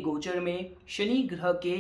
गोचर में शनि ग्रह के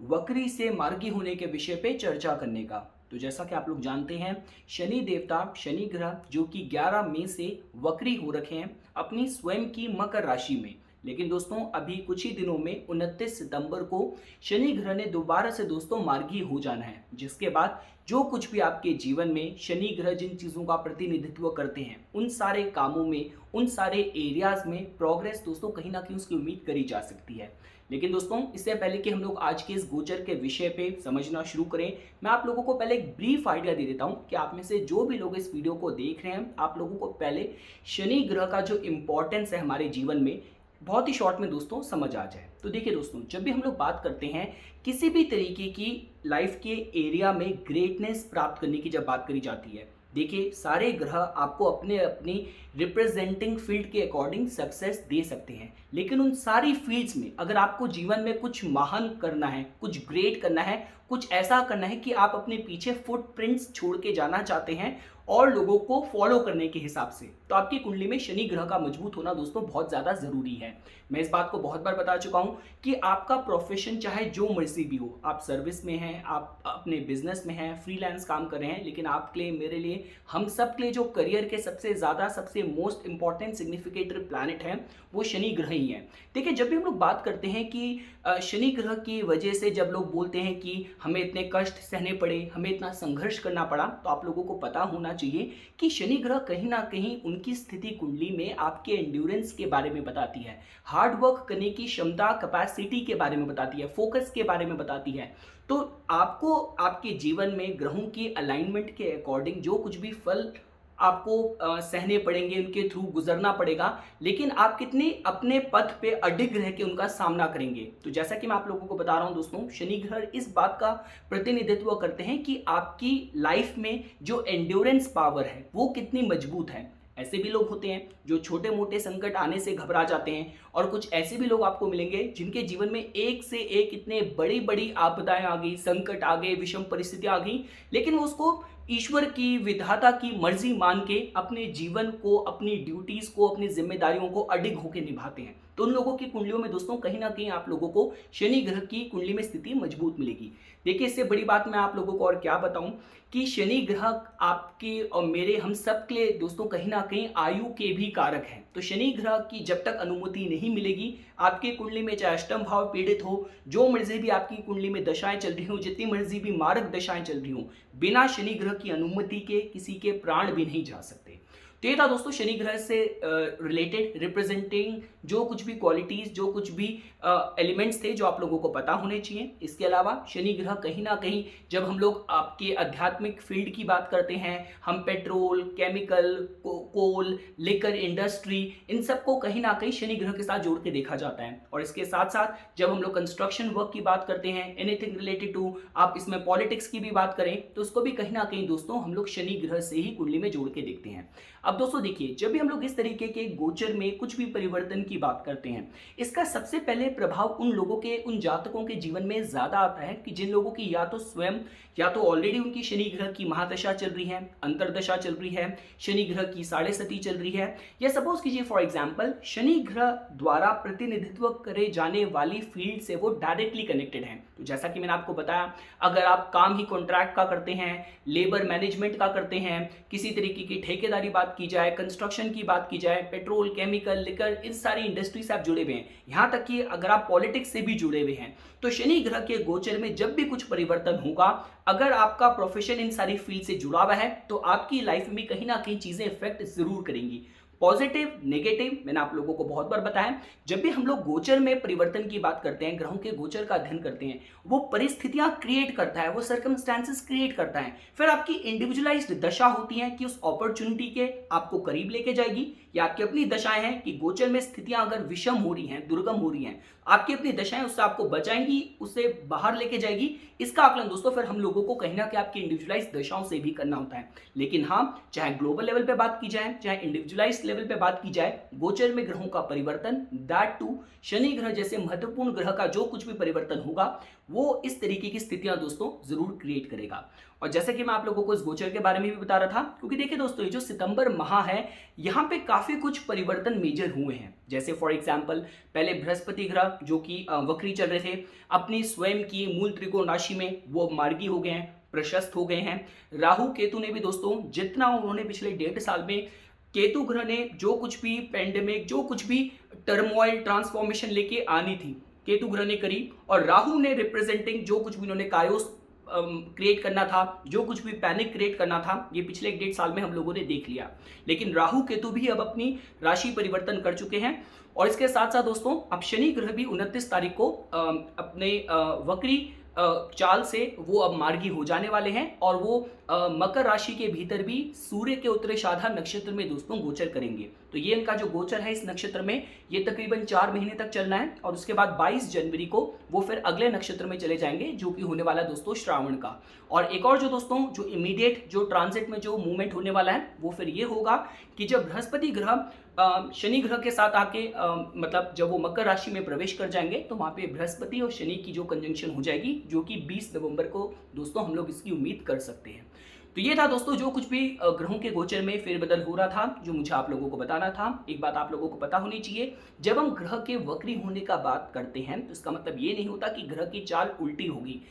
वक्री से मार्गी होने के विषय पे चर्चा करने का। तो जैसा कि आप लोग जानते हैं, शनि देवता शनि ग्रह जो कि 11 मई से वक्री हो रखे हैं अपनी स्वयं की मकर राशि में। लेकिन दोस्तों अभी कुछ ही दिनों में 29 सितंबर को शनि ग्रह ने दोबारा से दोस्तों मार्गी हो जाना है, जिसके बाद जो कुछ भी आपके जीवन में शनि ग्रह जिन चीज़ों का प्रतिनिधित्व करते हैं उन सारे कामों में, उन सारे एरियाज में प्रोग्रेस दोस्तों कहीं ना कहीं उसकी उम्मीद करी जा सकती है। लेकिन दोस्तों इससे पहले कि हम लोग आज के इस गोचर के विषय पे समझना शुरू करें, मैं आप लोगों को पहले एक ब्रीफ आइडिया दे देता हूं कि आप में से जो भी लोग इस वीडियो को देख रहे हैं, आप लोगों को पहले शनि ग्रह का जो इंपॉर्टेंस है हमारे जीवन में बहुत ही शॉर्ट में दोस्तों समझ आ जाए। तो देखिए दोस्तों, जब भी हम लोग बात करते हैं किसी भी तरीके की लाइफ के एरिया में ग्रेटनेस प्राप्त करने की जब बात करी जाती है, देखिए सारे ग्रह आपको अपने अपनी रिप्रेजेंटिंग फील्ड के अकॉर्डिंग सक्सेस दे सकते हैं। लेकिन उन सारी फील्ड्स में अगर आपको जीवन में कुछ महान करना है, कुछ ग्रेट करना है, कुछ ऐसा करना है कि आप अपने पीछे फुटप्रिंट्स छोड़ के जाना चाहते हैं और लोगों को फॉलो करने के हिसाब से, तो आपकी कुंडली में शनि ग्रह का मजबूत होना दोस्तों बहुत ज़्यादा ज़रूरी है। मैं इस बात को बहुत बार बता चुका हूं कि आपका प्रोफेशन चाहे जो मर्जी भी हो, आप सर्विस में हैं, आप अपने बिजनेस में हैं, फ्रीलांस काम कर रहे हैं, लेकिन आपके लिए, मेरे लिए, हम सब के लिए जो करियर के सबसे ज़्यादा सबसे मोस्ट इंपॉर्टेंट सिग्निफिकेटर प्लैनेट है वो शनि ग्रह ही है। देखिए जब भी हम लोग बात करते हैं कि शनि ग्रह की वजह से जब लोग बोलते हैं कि हमें इतने कष्ट सहने पड़े, हमें इतना संघर्ष करना पड़ा, तो आप लोगों को पता होना चाहिए कि शनि ग्रह कहीं ना कहीं उनकी स्थिति कुंडली में आपके एंड्योरेंस के बारे में बताती है, हार्ड वर्क करने की क्षमता, कैपेसिटी के बारे में बताती है, फोकस के बारे में बताती है। तो आपको आपके जीवन में ग्रहों की अलाइनमेंट के अकॉर्डिंग जो कुछ भी फल आपको सहने पड़ेंगे, उनके थ्रू गुजरना पड़ेगा, लेकिन आप कितने अपने पथ पे अडिग रह के उनका सामना करेंगे। तो जैसा कि मैं आप लोगों को बता रहा हूं दोस्तों, शनि ग्रह इस बात का प्रतिनिधित्व करते हैं कि आपकी लाइफ में जो एंड्योरेंस पावर है वो कितनी मजबूत है। ऐसे भी लोग होते हैं जो छोटे मोटे संकट आने से घबरा जाते हैं, और कुछ ऐसे भी लोग आपको मिलेंगे जिनके जीवन में एक से एक इतने बड़ी बड़ी आपदाएं आ गई, संकट आ गए, विषम परिस्थितियां आ गई, लेकिन वो उसको ईश्वर की, विधाता की मर्जी मान के अपने जीवन को, अपनी ड्यूटीज को, अपनी जिम्मेदारियों को अडिग होकर निभाते हैं। तो उन लोगों की कुंडलियों में दोस्तों कहीं ना कहीं आप लोगों को शनि ग्रह की कुंडली में स्थिति मजबूत मिलेगी। देखिए इससे बड़ी बात मैं आप लोगों को और क्या बताऊं कि शनि ग्रह आपके और मेरे, हम सब के लिए दोस्तों कहीं ना कहीं आयु के भी कारक हैं। तो शनि ग्रह की जब तक अनुमति नहीं मिलेगी आपके कुंडली में, चाहे अष्टम भाव पीड़ित हो, जो मर्जी भी आपकी कुंडली में दशाएं चल रही हो, जितनी मर्जी भी मारक दशाएं चल रही हो, बिना शनि ग्रह की अनुमति के किसी के प्राण भी नहीं जा सकते। तो ये था दोस्तों शनि ग्रह से रिलेटेड रिप्रेजेंटिंग जो कुछ भी क्वालिटीज, जो कुछ भी एलिमेंट्स थे जो आप लोगों को पता होने चाहिए। इसके अलावा शनि ग्रह कहीं ना कहीं जब हम लोग आपके आध्यात्मिक फील्ड की बात करते हैं, हम पेट्रोल, केमिकल, कोल, लिकर इंडस्ट्री, इन सबको कहीं ना कहीं शनि ग्रह के साथ जोड़ के देखा जाता है। और इसके साथ साथ जब हम लोग कंस्ट्रक्शन वर्क की बात करते हैं, एनीथिंग रिलेटेड टू, आप इसमें पॉलिटिक्स की भी बात करें, तो उसको भी कहीं ना कहीं दोस्तों हम लोग शनि ग्रह से ही कुंडली में जोड़ के देखते हैं। अब दोस्तों देखिए, जब भी हम लोग इस तरीके के गोचर में कुछ भी परिवर्तन की बात करते हैं, इसका सबसे पहले प्रभाव उन लोगों के, उन जातकों के जीवन में ज्यादा आता है कि जिन लोगों की या तो स्वयं, या तो ऑलरेडी उनकी शनि ग्रह की महादशा चल रही है, अंतरदशा चल रही है, शनि ग्रह की साढ़े सती चल रही है, या सपोज कीजिए फॉर एग्जांपल शनि ग्रह द्वारा प्रतिनिधित्व करे जाने वाली फील्ड से वो डायरेक्टली कनेक्टेड है। तो जैसा कि मैंने आपको बताया, अगर आप काम ही कॉन्ट्रैक्ट का करते हैं, लेबर मैनेजमेंट का करते हैं, किसी तरीके की ठेकेदारी बात की जाए, कंस्ट्रक्शन की बात की जाए, पेट्रोल, केमिकल, लिकर, इन सारी इंडस्ट्री से आप जुड़े हुए हैं, यहाँ तक कि अगर आप पॉलिटिक्स से भी जुड़े हुए हैं, तो शनि ग्रह के गोचर में जब भी कुछ परिवर्तन होगा, अगर आपका प्रोफेशन इन सारी फील्ड से जुड़ा हुआ है, तो आपकी लाइफ में कहीं ना कहीं चीजें इफेक्ट जरूर करेंगी। पॉजिटिव, नेगेटिव, मैंने आप लोगों को बहुत बार बताया। जब भी हम लोग गोचर में परिवर्तन की बात करते हैं, ग्रहों के गोचर का अध्ययन करते हैं, वो परिस्थितियां क्रिएट करता है, वो सर्कमस्टेंसेस क्रिएट करता है, फिर आपकी इंडिविजुअलाइज्ड दशा होती है कि उस अपॉर्चुनिटी के आपको करीब लेके जाएगी, या आपकी अपनी दशाएं हैं कि गोचर में स्थितियां अगर विषम हो रही हैं, दुर्गम हो रही हैं, आपकी अपनी दशाएं उससे आपको बचाएंगी, उससे बाहर लेके जाएगी। इसका आकलन दोस्तों फिर हम लोगों को कहीं ना कहीं आपकी इंडिविजुअलाइज दशाओं से भी करना होता है। लेकिन हाँ, चाहे ग्लोबल लेवल पे बात की जाए, चाहे इंडिविजुअलाइज लेवल पे बात की जाए, गोचर में ग्रहों का परिवर्तन, दैट टू शनि ग्रह जैसे महत्वपूर्ण ग्रह का जो कुछ भी परिवर्तन होगा, वो इस तरीके की स्थितियां दोस्तों जरूर क्रिएट करेगा। और जैसे कि मैं आप लोगों को इस गोचर के बारे में भी बता रहा था, क्योंकि देखिए दोस्तों, ये जो सितंबर माह है, यहाँ पे काफी कुछ परिवर्तन मेजर हुए हैं। जैसे फॉर एग्जाम्पल पहले बृहस्पति ग्रह जो कि वक्री चल रहे थे, अपनी स्वयं की मूल त्रिकोण राशि में वो मार्गी हो गए हैं, प्रशस्त हो गए हैं। राहु केतु ने भी दोस्तों जितना उन्होंने पिछले 1.5 साल में, केतु ग्रह ने जो कुछ भी पेंडेमिक, जो कुछ भी टर्मोइल ट्रांसफॉर्मेशन लेके आनी थी, केतु ग्रह ने करी। और राहु ने रिप्रेजेंटिंग जो कुछ भी उन्होंने कायोस क्रिएट करना था, जो कुछ भी पैनिक क्रिएट करना था, ये पिछले 1.5 साल में हम लोगों ने देख लिया। लेकिन राहु केतु भी अब अपनी राशि परिवर्तन कर चुके हैं। और इसके साथ साथ दोस्तों अब शनि ग्रह भी 29 तारीख को अपने वक्री चाल से वो अब मार्गी हो जाने वाले हैं और वो मकर राशि के भीतर भी सूर्य के उत्तराषाढ़ा नक्षत्र में दोस्तों गोचर करेंगे। तो ये इनका जो गोचर है इस नक्षत्र में, ये तकरीबन 4 महीने तक चलना है और उसके बाद 22 जनवरी को वो फिर अगले नक्षत्र में चले जाएंगे, जो कि होने वाला है दोस्तों श्रावण का। और एक और जो दोस्तों जो इमीडिएट जो ट्रांजिट में जो मूवमेंट होने वाला है वो फिर ये होगा कि जब बृहस्पति ग्रह शनि ग्रह के साथ आके मतलब जब वो मकर राशि में प्रवेश कर जाएंगे तो वहां पे बृहस्पति और शनि की जो कंजंक्शन हो जाएगी, जो कि 20 नवंबर को दोस्तों हम लोग इसकी उम्मीद कर सकते हैं। तो ये था दोस्तों जो कुछ भी ग्रहों के गोचर में फेरबदल हो रहा था, जो मुझे आप लोगों को बताना था। एक बात आप लोगों को पता होनी चाहिए, जब हम ग्रह के वक्री होने का बात करते हैं तो इसका मतलब ये नहीं होता कि ग्रह की चाल उल्टी होगी।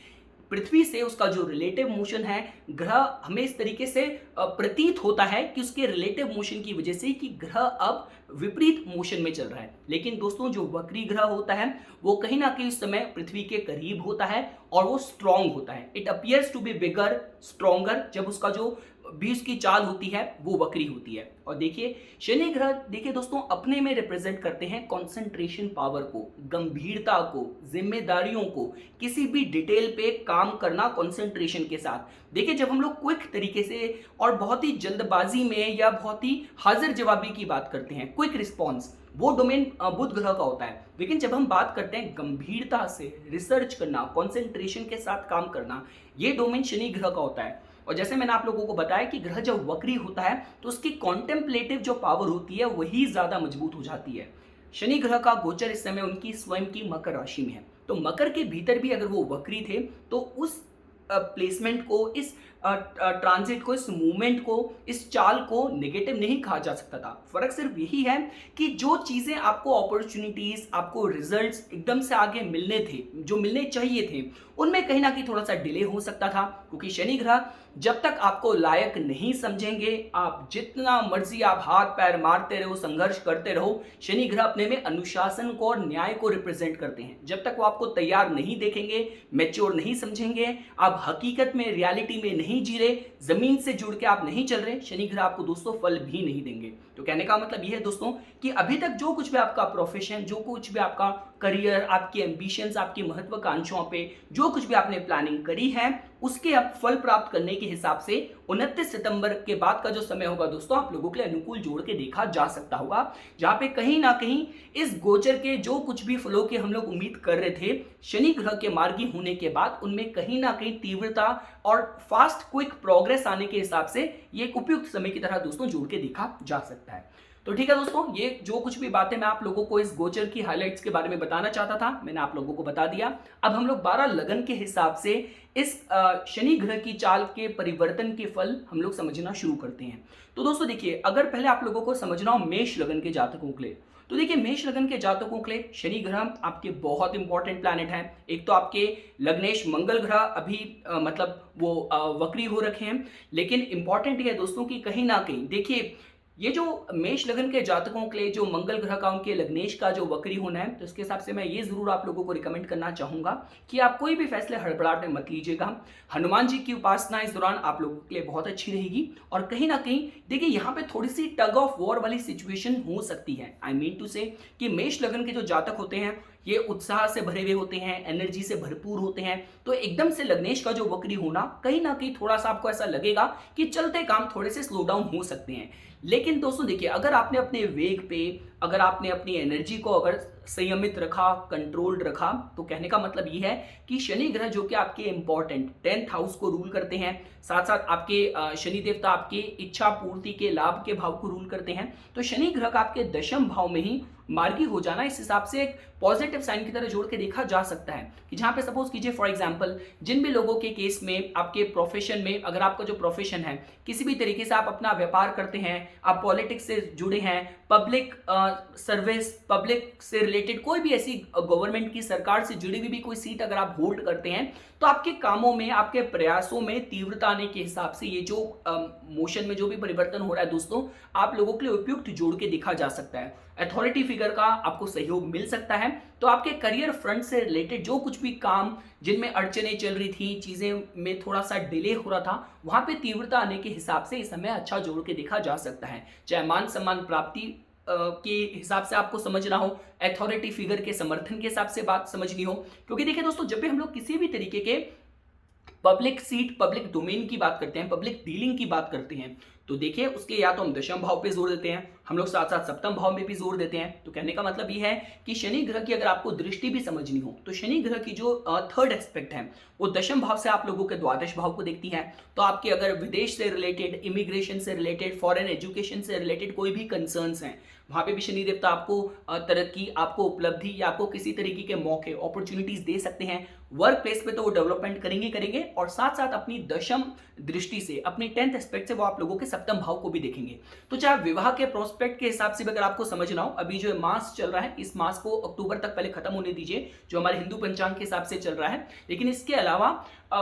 पृथ्वी से उसका जो रिलेटिव मोशन है, ग्रह हमें इस तरीके से प्रतीत होता है कि उसके रिलेटिव मोशन की वजह से कि ग्रह अब विपरीत मोशन में चल रहा है। लेकिन दोस्तों जो वक्री ग्रह होता है वो कहीं ना कहीं इस समय पृथ्वी के करीब होता है और वो स्ट्रॉन्ग होता है। It appears to be bigger, stronger, जब उसका जो भी उसकी चाल होती है वो वक्री होती है। और देखिए शनि ग्रह, देखिए दोस्तों, अपने में रिप्रेजेंट करते हैं कंसंट्रेशन पावर को, गंभीरता को, जिम्मेदारियों को, किसी भी डिटेल पे काम करना कंसंट्रेशन के साथ। देखिए जब हम लोग क्विक तरीके से और बहुत ही जल्दबाजी में या बहुत ही हाजिर जवाबी की बात करते हैं, क्विक रिस्पॉन्स, वो डोमेन बुध ग्रह का होता है। लेकिन जब हम बात करते हैं गंभीरता से रिसर्च करना, कंसंट्रेशन के साथ काम करना, ये डोमेन शनि ग्रह का होता है। और जैसे मैंने आप लोगों को बताया कि ग्रह जब वक्री होता है तो उसकी कॉन्टेम्पलेटिव जो पावर होती है वही ज्यादा मजबूत हो जाती है। शनि ग्रह का गोचर इस समय उनकी स्वयं की मकर राशि में है, तो मकर के भीतर भी अगर वो वक्री थे तो उस प्लेसमेंट को, इस ट्रांजिट को, इस मूवमेंट को, इस चाल को नेगेटिव नहीं कहा जा सकता था। फर्क सिर्फ यही है कि जो चीजें आपको अपॉर्चुनिटीज, आपको रिजल्ट्स एकदम से आगे मिलने थे, जो मिलने चाहिए थे, उनमें कहीं ना कहीं थोड़ा सा डिले हो सकता था। क्योंकि शनि ग्रह जब तक आपको लायक नहीं समझेंगे, आप जितना मर्जी आप हाथ पैर मारते रहो, संघर्ष करते रहो, शनि ग्रह अपने में अनुशासन को और न्याय को रिप्रेजेंट करते हैं। जब तक वो आपको तैयार नहीं देखेंगे, मैच्योर नहीं समझेंगे, आप हकीकत में, रियलिटी में नहीं जी रहे, जमीन से जुड़ के आप नहीं चल रहे, शनि ग्रह आपको दोस्तों फल भी नहीं देंगे। तो कहने का मतलब यह है दोस्तों कि अभी तक जो कुछ भी आपका प्रोफेशन, जो कुछ भी आपका करियर, आपकी एम्बिशंस, आपकी महत्वाकांक्षाओं पे जो कुछ भी आपने प्लानिंग करी है, उसके अब फल प्राप्त करने के हिसाब से 29 सितंबर के बाद का जो समय होगा दोस्तों, आप लोगों के लिए अनुकूल जोड़ के देखा जा सकता होगा। जहां पे कहीं ना कहीं इस गोचर के जो कुछ भी फलों की हम लोग उम्मीद कर रहे थे, शनि ग्रह के मार्गी होने के बाद उनमें कहीं ना कहीं तीव्रता और फास्ट क्विक प्रोग्रेस आने के हिसाब से ये एक उपयुक्त समय की तरह दोस्तों जोड़ के देखा जा सकता है। तो ठीक है दोस्तों, ये जो कुछ भी बातें मैं आप लोगों को इस गोचर की हाइलाइट्स के बारे में बताना चाहता था, मैंने आप लोगों को बता दिया। अब हम लोग 12 लगन के हिसाब से इस शनि ग्रह की चाल के परिवर्तन के फल हम लोग समझना शुरू करते हैं। तो दोस्तों देखिए, अगर पहले आप लोगों को समझना हो मेष लगन के जातकों के लिए, तो देखिए मेष लगन के जातकों के लिए शनि ग्रह आपके बहुत इंपॉर्टेंट प्लैनेट हैं। एक तो आपके लग्नेश मंगल ग्रह अभी मतलब वो वक्री हो रखे हैं, लेकिन इंपॉर्टेंट ये है दोस्तों कि कहीं ना कहीं देखिए ये जो मेष लगन के जातकों के लिए जो मंगल ग्रह का उनके लग्नेश का जो वक्री होना है, तो इसके हिसाब से मैं ये जरूर आप लोगों को रिकमेंड करना चाहूंगा कि आप कोई भी फैसले हड़बड़ाहट में मत लीजिएगा। हनुमान जी की उपासना इस दौरान आप लोगों के लिए बहुत अच्छी रहेगी। और कहीं ना कहीं देखिए यहाँ पे थोड़ी सी टग ऑफ वॉर वाली सिचुएशन हो सकती है। आई मीन टू से कि मेष लगन के जो जातक होते हैं ये उत्साह से भरे हुए होते हैं, एनर्जी से भरपूर होते हैं, तो एकदम से लग्नेश का जो वक्री होना कहीं ना कहीं थोड़ा सा आपको ऐसा लगेगा कि चलते काम थोड़े से स्लो डाउन हो सकते हैं। लेकिन दोस्तों देखिए, अगर आपने अपने वेग पे, अगर आपने अपनी एनर्जी को अगर संयमित रखा, कंट्रोल्ड रखा। तो कहने का मतलब ये है कि शनि ग्रह जो कि आपके इंपॉर्टेंट 10th हाउस को रूल करते हैं, साथ साथ आपके शनि देवता आपके इच्छा पूर्ति के लाभ के भाव को रूल करते हैं। तो शनि ग्रह का आपके दशम भाव में ही मार्गी हो जाना इस हिसाब से एक पॉजिटिव साइन की तरह जोड़ के देखा जा सकता है कि जहां पे सपोज कीजिए फॉर एग्जांपल जिन भी लोगों के केस में आपके प्रोफेशन में, अगर आपका जो प्रोफेशन है किसी भी तरीके से आप अपना व्यापार करते हैं, आप पॉलिटिक्स से जुड़े हैं, पब्लिक सर्विस, पब्लिक से रिलेटेड कोई भी ऐसी गवर्नमेंट की सरकार से जुड़ी हुई भी कोई सीट अगर आप होल्ड करते हैं, तो आपके कामों में, आपके प्रयासों में तीव्रता आने के हिसाब से ये जो मोशन में जो भी परिवर्तन हो रहा है दोस्तों, आप लोगों के लिए उपयुक्त जोड़ के देखा जा सकता है। अथॉरिटी फिगर का आपको सहयोग मिल सकता है। तो आपके करियर फ्रंट से रिलेटेड जो कुछ भी काम जिनमें अड़चने चल रही थी, चीजें में थोड़ा सा डिले हो रहा था, वहां पे तीव्रता आने के हिसाब से इस समय अच्छा जोड़ के देखा जा सकता है। चाहे मान सम्मान प्राप्ति के हिसाब से आपको समझना हो, अथॉरिटी फिगर के समर्थन के हिसाब से बात समझनी हो, क्योंकि देखिए दोस्तों जब भी हम लोग किसी भी तरीके के पब्लिक सीट, पब्लिक डोमेन की बात करते हैं, पब्लिक डीलिंग की बात करते हैं, तो देखिए उसके या तो हम दशम भाव पे जोर देते हैं, हम लोग साथ साथ सप्तम भाव में भी जोर देते हैं। तो कहने का मतलब ये है कि शनि ग्रह की अगर आपको दृष्टि भी समझनी हो तो शनि ग्रह की जो थर्ड एस्पेक्ट है वो दशम भाव से आप लोगों के द्वादश भाव को देखती है। तो आपके अगर विदेश से रिलेटेड, इमिग्रेशन से रिलेटेड, फॉरेन एजुकेशन से रिलेटेड कोई भी कंसर्न्स हैं, वहां पे भी शनि देवता आपको तरक्की, आपको उपलब्धि या आपको किसी तरीके के मौके, अपॉर्चुनिटीज दे सकते हैं। वर्क प्लेस पे तो वो डेवलपमेंट करेंगे और साथ साथ अपनी दशम दृष्टि से, अपनी 10th एस्पेक्ट से वो आप लोगों के सप्तम भाव को भी देखेंगे। तो चाहे विवाह के प्रोस्पेक्ट के हिसाब से भी अगर आपको समझना हो, अभी जो मास चल रहा है इस मास को अक्टूबर तक पहले खत्म होने दीजिए जो हमारे हिंदू पंचांग के हिसाब से चल रहा है। लेकिन इसके अलावा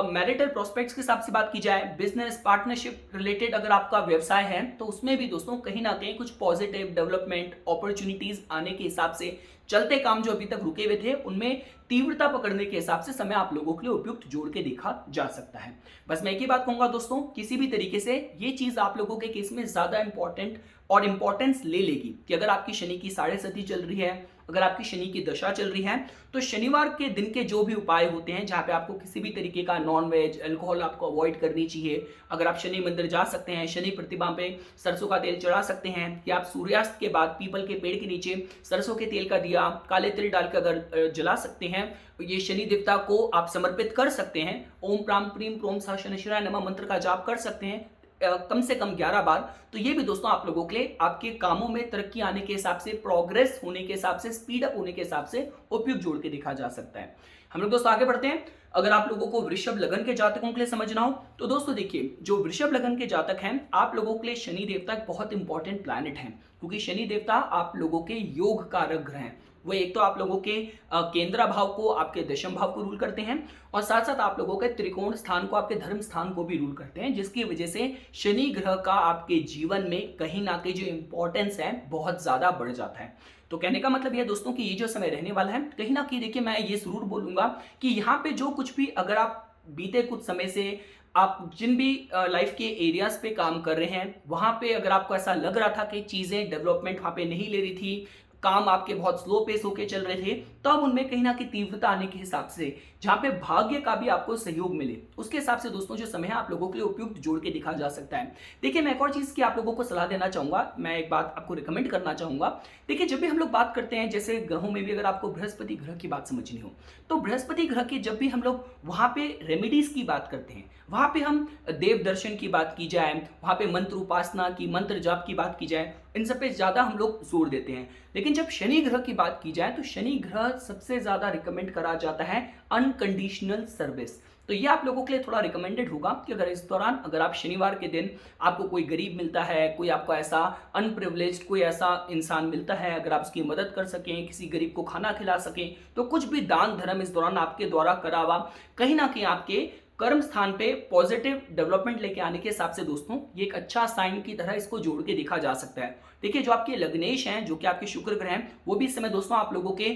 मैरिटल प्रोस्पेक्ट्स के हिसाब से बात की जाए, बिजनेस पार्टनरशिप रिलेटेड अगर आपका व्यवसाय है तो उसमें भी दोस्तों कहीं ना कहीं कुछ पॉजिटिव डेवलपमेंट अपॉर्चुनिटीज आने के हिसाब से चलते काम जो अभी तक रुके हुए थे उनमें तीव्रता पकड़ने के हिसाब से समय आप लोगों के लिए उपयुक्त जोड़ के देखा जा सकता है। बस मैं एक ही बात कहूंगा दोस्तों, किसी भी तरीके से ये चीज आप लोगों के केस में ज्यादा इंपॉर्टेंट और इंपॉर्टेंस ले लेगी कि अगर आपकी शनि की 7.5 चल रही है, अगर आपकी शनि की दशा चल रही है, तो शनिवार के दिन के जो भी उपाय होते हैं जहां पे आपको किसी भी तरीके का नॉन वेज, अल्कोहल आपको अवॉइड करनी चाहिए। अगर आप शनि मंदिर जा सकते हैं, शनि प्रतिमा पे सरसों का तेल चढ़ा सकते हैं, या आप सूर्यास्त के बाद पीपल के पेड़ के नीचे सरसों के तेल का दिया काले तिल डाल कर अगर जला सकते हैं, ये शनि देवता को आप समर्पित कर सकते हैं। ओम प्राम प्रीम प्रोम सा शनिश्चराय नमः मंत्र का जाप कर सकते हैं कम से कम 11 बार। तो ये भी दोस्तों आप लोगों के लिए आपके कामों में तरक्की आने के हिसाब से, प्रोग्रेस होने के हिसाब से, स्पीड अप होने के हिसाब से उपयुक्त जोड़ के देखा जा सकता है। हम लोग दोस्तों आगे बढ़ते हैं। अगर आप लोगों को वृषभ लगन के जातकों के लिए समझना हो तो दोस्तों देखिए, जो वृषभ लगन के जातक हैं आप लोगों के लिए शनि देवता एक बहुत इंपॉर्टेंट प्लैनेट है, क्योंकि शनि देवता आप लोगों के योग कारक ग्रह हैं। वो एक तो आप लोगों के केंद्र भाव को, आपके दशम भाव को रूल करते हैं और साथ साथ आप लोगों के त्रिकोण स्थान को, आपके धर्म स्थान को भी रूल करते हैं, जिसकी वजह से शनि ग्रह का आपके जीवन में कहीं ना कहीं जो इंपॉर्टेंस है बहुत ज्यादा बढ़ जाता है। तो कहने का मतलब यह दोस्तों कि ये जो समय रहने वाला है, कहीं ना कहीं देखिए मैं ये जरूर बोलूंगा कि यहाँ पे जो कुछ भी अगर आप बीते कुछ समय से आप जिन भी लाइफ के एरियाज पे काम कर रहे हैं, वहां पे अगर आपको ऐसा लग रहा था कि चीजें डेवलपमेंट वहां पे नहीं ले रही थी, काम आपके बहुत स्लो पेस होके चल रहे थे, तो अब उनमें कहीं ना कहीं तीव्रता आने के हिसाब से, जहां पे भाग्य का भी आपको सहयोग मिले, उसके हिसाब से दोस्तों जो समय है आप लोगों के लिए उपयुक्त जोड़ के दिखा जा सकता है। देखिए मैं एक और चीज की आप लोगों को सलाह देना चाहूंगा, मैं एक बात आपको रिकमेंड करना चाहूंगा। देखिए जब भी हम लोग बात करते हैं, जैसे ग्रहों में भी अगर आपको बृहस्पति ग्रह की बात समझनी हो, तो बृहस्पति ग्रह की जब भी हम लोग वहां पे रेमेडीज की बात करते हैं, वहां पे हम देव दर्शन की बात की जाए, वहां पे मंत्र उपासना की, मंत्र जाप की बात की जाए, इन सब पे ज्यादा हम लोग जोर देते हैं। लेकिन जब शनि ग्रह की बात की जाए तो शनि ग्रह सबसे ज्यादा रिकमेंड करा जाता है अनकंडीशनल सर्विस। तो ये आप लोगों के लिए थोड़ा रिकमेंडेड होगा कि अगर इस दौरान अगर आप शनिवार के दिन आपको कोई गरीब मिलता है, कोई आपको ऐसा अनप्रिविलेज्ड कोई ऐसा इंसान मिलता है, अगर आप उसकी मदद कर सकें, किसी गरीब को खाना खिला सकें, तो कुछ भी दान धर्म इस दौरान आपके द्वारा करा हुआ कहीं ना कहीं आपके कर्म स्थान पे पॉजिटिव डेवलपमेंट लेके आने के हिसाब से दोस्तों ये एक अच्छा साइन की तरह इसको जोड़ के देखा जा सकता है। देखिए जो आपके लग्नेश हैं, जो कि आपके शुक्र ग्रह हैं, वो भी इस समय दोस्तों आप लोगों के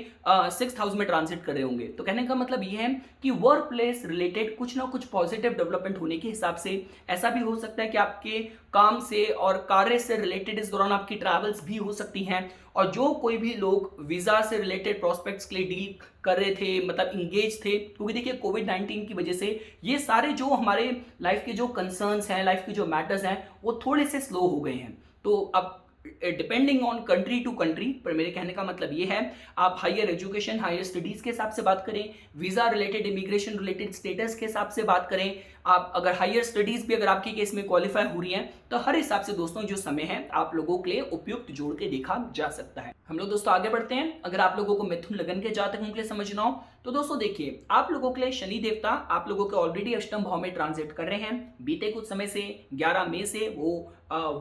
6th हाउस में ट्रांजिट कर रहे होंगे। तो कहने का मतलब ये है कि वर्क प्लेस रिलेटेड कुछ ना कुछ पॉजिटिव डेवलपमेंट होने के हिसाब से ऐसा भी हो सकता है कि आपके काम से और कार्य से रिलेटेड इस दौरान आपकी ट्रैवल्स भी हो सकती हैं। और जो कोई भी लोग वीजा से रिलेटेड प्रोस्पेक्ट्स के लिए डील कर रहे थे, मतलब इंगेज थे, क्योंकि देखिए कोविड-19 की वजह से ये सारे जो हमारे लाइफ के जो कंसर्न्स हैं, लाइफ के जो मैटर्स हैं, वो थोड़े से स्लो हो गए हैं। तो अब depending on country to country, पर मेरे कहने का मतलब ये है आप हायर एजुकेशन, हायर स्टडीज के हिसाब से बात करें, visa related, immigration related status के हिसाब से बात करें, आप अगर हायर स्टडीज भी अगर आपके केस में क्वालिफाई हो रही हैं, तो हर हिसाब से दोस्तों जो समय है आप लोगों के लिए उपयुक्त जोड़ के देखा जा सकता है। हम लोग दोस्तों आगे बढ़ते हैं। अगर आप लोगों को मिथुन लगन के जातकों के लिए समझना हो तो दोस्तों देखिए, आप लोगों के लिए शनि देवता आप लोगों के ऑलरेडी अष्टम भाव में ट्रांजिट कर रहे हैं। बीते कुछ समय से 11 मई से वो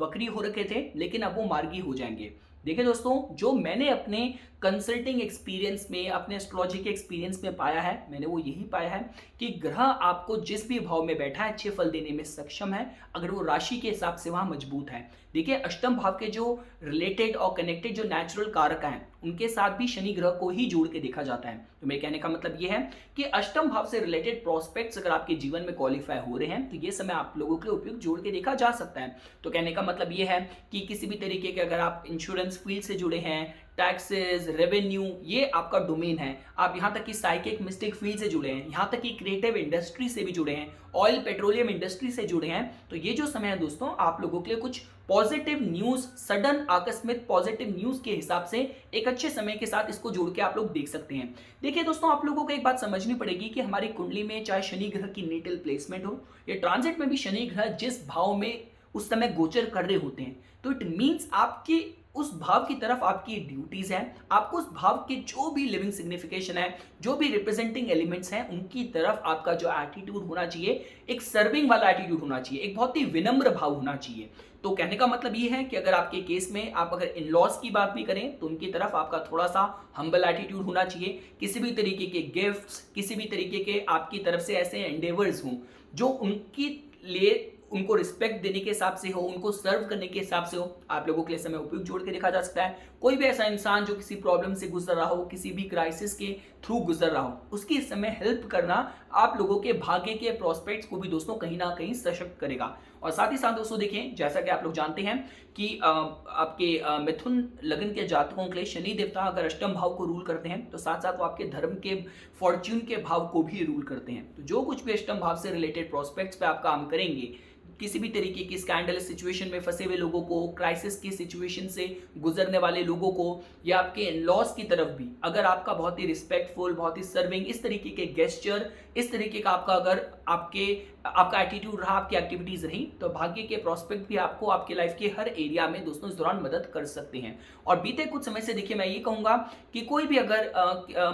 वक्री हो रखे थे, लेकिन अब वो मार्गी हो जाएंगे। देखिए दोस्तों, जो मैंने अपने कंसल्टिंग एक्सपीरियंस में, अपने एस्ट्रोलॉजी के एक्सपीरियंस में पाया है, मैंने वो यही पाया है कि ग्रह आपको जिस भी भाव में बैठा है अच्छे फल देने में सक्षम है, अगर वो राशि के हिसाब से वहां मजबूत है। देखिए, अष्टम भाव के जो रिलेटेड और कनेक्टेड जो नेचुरल कारक हैं, उनके साथ भी शनि ग्रह को ही जोड़ के देखा जाता है। तो मेरे कहने का मतलब ये है कि अष्टम भाव से रिलेटेड प्रोस्पेक्ट्स अगर आपके जीवन में क्वालिफाई हो रहे हैं, तो ये समय आप लोगों के लिए उपयुक्त जोड़ के देखा जा सकता है। तो कहने का मतलब ये है कि किसी भी तरीके के अगर आप इंश्योरेंस फील्ड से जुड़े हैं, टैक्सेस, रेवेन्यू, ये आपका डोमेन है, आप यहाँ तक कि साइकिक मिस्टिक फील्ड से जुड़े हैं, यहाँ तक कि क्रिएटिव इंडस्ट्री से भी जुड़े हैं, ऑयल पेट्रोलियम इंडस्ट्री से जुड़े हैं, तो ये जो समय है दोस्तों आप लोगों के लिए कुछ पॉजिटिव न्यूज, सडन आकस्मिक पॉजिटिव न्यूज के हिसाब से एक अच्छे समय के साथ इसको जोड़ के आप लोग देख सकते हैं। देखिए दोस्तों, आप लोगों को एक बात समझनी पड़ेगी कि हमारी कुंडली में चाहे शनि ग्रह की नेटल प्लेसमेंट हो या ट्रांजिट में भी शनि ग्रह जिस भाव में उस समय गोचर कर रहे होते हैं, तो इट मीन्स आपकी उस भाव की तरफ आपकी ड्यूटीज हैं, आपको उस भाव के जो भी लिविंग सिग्निफिकेशन है, जो भी रिप्रेजेंटिंग एलिमेंट्स हैं, उनकी तरफ आपका जो एटीट्यूड होना चाहिए, एक सर्विंग वाला एटीट्यूड होना चाहिए, एक बहुत ही विनम्र भाव होना चाहिए। तो कहने का मतलब ये है कि अगर आपके केस में आप अगर इन लॉज की बात भी करें, तो उनकी तरफ आपका थोड़ा सा हम्बल एटीट्यूड होना चाहिए। किसी भी तरीके के गिफ्ट्स, किसी भी तरीके के आपकी तरफ से ऐसे एंडेवर्स हों जो उनकी लिए उनको रिस्पेक्ट देने के हिसाब से हो, उनको सर्व करने के हिसाब से हो, आप लोगों के लिए समय उपयुक्त जोड़ के देखा जा सकता है। कोई भी ऐसा इंसान जो किसी प्रॉब्लम से गुजर रहा हो, किसी भी क्राइसिस के थ्रू गुजर रहा हो, उसकी इस समय हेल्प करना आप लोगों के भाग्य के प्रोस्पेक्ट्स को भी दोस्तों कहीं ना कहीं सशक्त करेगा। और साथ ही साथ दोस्तों देखें, जैसा कि आप लोग जानते हैं कि आपके मिथुन लगन के जातकों के लिए शनि देवता अगर अष्टम भाव को रूल करते हैं, तो साथ साथ वो आपके धर्म के, फॉर्च्यून के भाव को भी रूल करते हैं। तो जो कुछ भी अष्टम भाव से रिलेटेड प्रोस्पेक्ट्स पे आप काम करेंगे, किसी भी तरीके की स्कैंडलस सिचुएशन में फंसे हुए लोगों को, क्राइसिस की सिचुएशन से गुजरने वाले लोगों को, या आपके लॉस की तरफ भी अगर आपका बहुत ही रिस्पेक्टफुल, बहुत ही सर्विंग, इस तरीके के गेस्चर, इस तरीके का आपका अगर आपका एटीट्यूड रहा, आपकी एक्टिविटीज रही, तो भाग्य के प्रोस्पेक्ट भी आपको आपके लाइफ के हर एरिया में दोस्तों इस दौरान मदद कर सकते हैं। और बीते कुछ समय से देखिए, मैं ये कहूंगा कि कोई भी अगर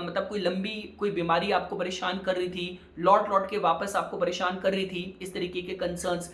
मतलब कोई लंबी कोई बीमारी आपको परेशान कर रही थी, लौट के वापस आपको परेशान कर रही थी, इस तरीके के कंसर्न्स,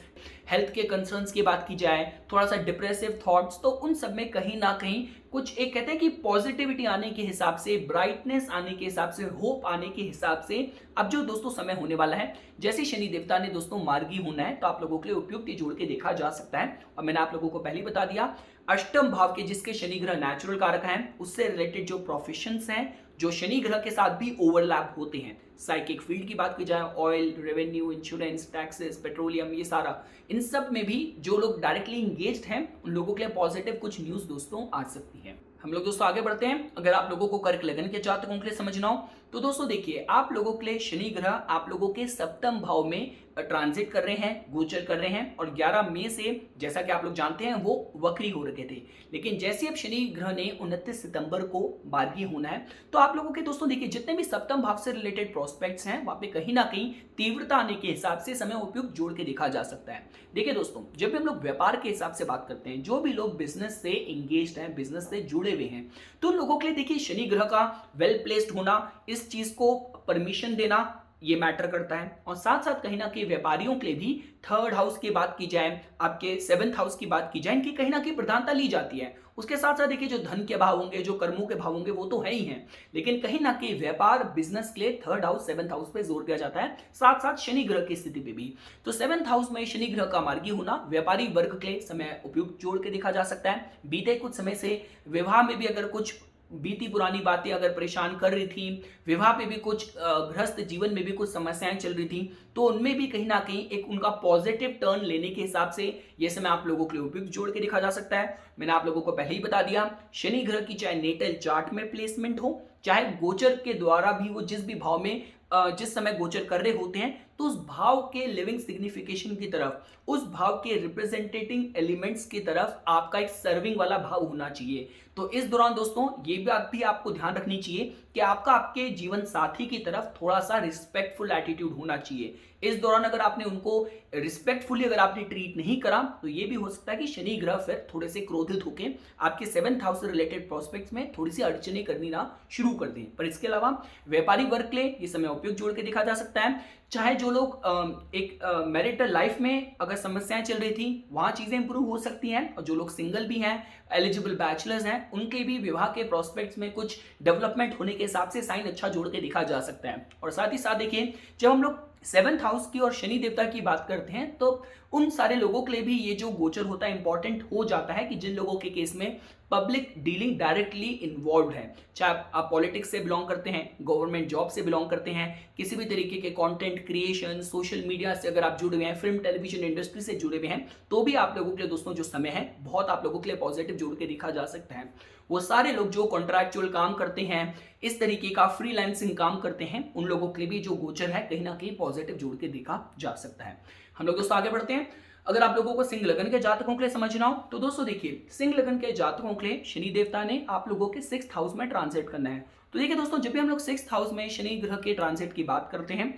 हेल्थ के कंसर्न्स की बात की जाए, थोड़ा सा डिप्रेसिव थॉट्स, तो उन सब में कहीं ना कहीं कुछ एक कहते हैं कि पॉजिटिविटी आने के हिसाब से, ब्राइटनेस आने के हिसाब से, होप आने के हिसाब से अब जो दोस्तों समय होने वाला है, जैसे शनि देवता ने दोस्तों मार्गी होना है, तो आप लोगों के लिए उपयुक्त जोड़ के देखा जा सकता है। और मैंने आप लोगों को पहले ही बता दिया, अष्टम भाव के जिसके शनि ग्रह नेचुरल कारक हैं, उससे रिलेटेड जो प्रोफेशंस हैं, जो शनि ग्रह के साथ भी ओवरलैप होते हैं, साइकिक फील्ड की बात की जाए, oil, revenue, insurance, taxes, petroleum, ये सारा, इन सब में भी जो लोग डायरेक्टली इंगेज्ड हैं, उन लोगों के लिए पॉजिटिव कुछ न्यूज दोस्तों आ सकती है। हम लोग दोस्तों आगे बढ़ते हैं। अगर आप लोगों को कर्क लगन के जातकों के लिए समझना हो, तो दोस्तों देखिए, आप लोगों के लिए शनि ग्रह आप लोगों के सप्तम भाव में ट्रांजिट कर रहे हैं, गोचर कर रहे हैं, और 11 मई से जैसा कि आप लोग जानते हैं वो वक्री हो रखे थे। लेकिन जैसे अब शनि ग्रह ने 29 सितंबर को मार्गी होना है, तो आप लोगों के दोस्तों देखिए, जितने भी सप्तम भाव से रिलेटेड प्रोस्पेक्ट्स हैं, वहां पे कहीं ना कहीं तीव्रता आने के हिसाब से समय उपयुक्त जोड़ के देखा जा सकता है। देखिए दोस्तों, जब भी हम लोग व्यापार के हिसाब से बात करते हैं, जो भी लोग बिजनेस से इंगेज्ड हैं, बिजनेस से जुड़े हुए हैं, तो उन लोगों के लिए देखिए शनि ग्रह का वेल प्लेस्ड होना, इस चीज को परमिशन देना, ये मैटर करता है। और साथ साथ कहीं ना कहीं व्यापारियों के लिए भी थर्ड हाउस की बात की जाए, आपके 7th हाउस की बात की जाए, इनकी कहीं ना कहीं प्रधानता ली जाती है। उसके साथ साथ देखिए, जो धन के भाव होंगे, जो कर्मों के भाव होंगे, वो तो है ही हैं, लेकिन कहीं ना कहीं व्यापार, बिजनेस के लिए 3rd हाउस, 7th हाउस पे जोर दिया जाता है, साथ साथ शनि ग्रह की स्थिति पे भी। तो 7th हाउस में शनि ग्रह का मार्गी होना व्यापारी वर्ग के लिए समय उपयुक्त जोड़ के देखा जा सकता है। बीते कुछ समय से विवाह में भी अगर कुछ बीती पुरानी बातें अगर परेशान कर रही थी, विवाह पे भी कुछ गृहस्थ जीवन में भी कुछ समस्याएं चल रही थी, तो उनमें भी कहीं ना कहीं एक उनका पॉजिटिव टर्न लेने के हिसाब से ये समय आप लोगों के लिए उपयुक्त जोड़ के देखा जा सकता है। मैंने आप लोगों को पहले ही बता दिया, शनि ग्रह की चाहे नेटल चार्ट में प्लेसमेंट हो, चाहे गोचर के द्वारा भी वो जिस भी भाव में जिस समय गोचर कर रहे होते हैं, तो उस भाव के लिविंग सिग्निफिकेशन की तरफ, उस भाव के रिप्रेजेंटेटिंग एलिमेंट्स की तरफ आपका एक सर्विंग वाला भाव होना चाहिए। तो इस दौरान दोस्तों ये बात भी आपको ध्यान रखनी चाहिए कि आपका आपके जीवन साथी की तरफ थोड़ा सा रिस्पेक्टफुल एटीट्यूड होना चाहिए। इस दौरान अगर आपने उनको रिस्पेक्टफुली अगर आपने ट्रीट नहीं करा, तो ये भी हो सकता है कि शनि ग्रह फिर थोड़े से क्रोधित होकर आपके 7th हाउस से रिलेटेड प्रोस्पेक्ट्स में थोड़ी सी अड़चने करनी ना शुरू कर दें। पर इसके अलावा व्यापारिक वर्ग के लिए ये समय उपयुक्त जोड़ के देखा जा सकता है। चाहे जो लोग एक मैरिटल लाइफ में अगर समस्याएं चल रही थी, वहां चीजें इंप्रूव हो सकती हैं, और जो लोग सिंगल भी हैं, एलिजिबल बैचलर्स हैं, उनके भी विवाह के प्रोस्पेक्ट्स में कुछ डेवलपमेंट होने के हिसाब से साइन अच्छा जोड़ के देखा जा सकता है। और साथ ही साथ देखिए, जब हम लोग 7th हाउस की और शनि देवता की बात करते हैं, तो उन सारे लोगों के लिए भी ये जो गोचर होता है इंपॉर्टेंट हो जाता है कि जिन लोगों के केस में पब्लिक डीलिंग डायरेक्टली इन्वॉल्व है, चाहे आप पॉलिटिक्स से बिलोंग करते हैं, गवर्नमेंट जॉब से बिलोंग करते हैं, किसी भी तरीके के कंटेंट क्रिएशन, सोशल मीडिया से अगर आप जुड़े हुए हैं, फिल्म टेलीविजन इंडस्ट्री से जुड़े हुए हैं, तो भी आप लोगों के लिए दोस्तों जो समय है बहुत आप लोगों के लिए पॉजिटिव जोड़ के देखा जा सकता है। वो सारे लोग जो कॉन्ट्रैक्चुअल काम करते हैं, इस तरीके का फ्रीलांसिंग काम करते हैं, उन लोगों के लिए भी जो गोचर है कहीं ना कहीं पॉजिटिव जोड़ के देखा जा सकता है। हम लोग दोस्तों आगे बढ़ते हैं। अगर आप लोगों को सिंह लगन के जातकों के लिए समझना हो, तो दोस्तों देखिए, सिंह लगन के जातकों के लिए शनि देवता ने आप लोगों के 6th हाउस में ट्रांजिट करना है। तो देखिए दोस्तों, जब भी हम लोग 6th हाउस में शनि ग्रह के ट्रांजिट की बात करते हैं,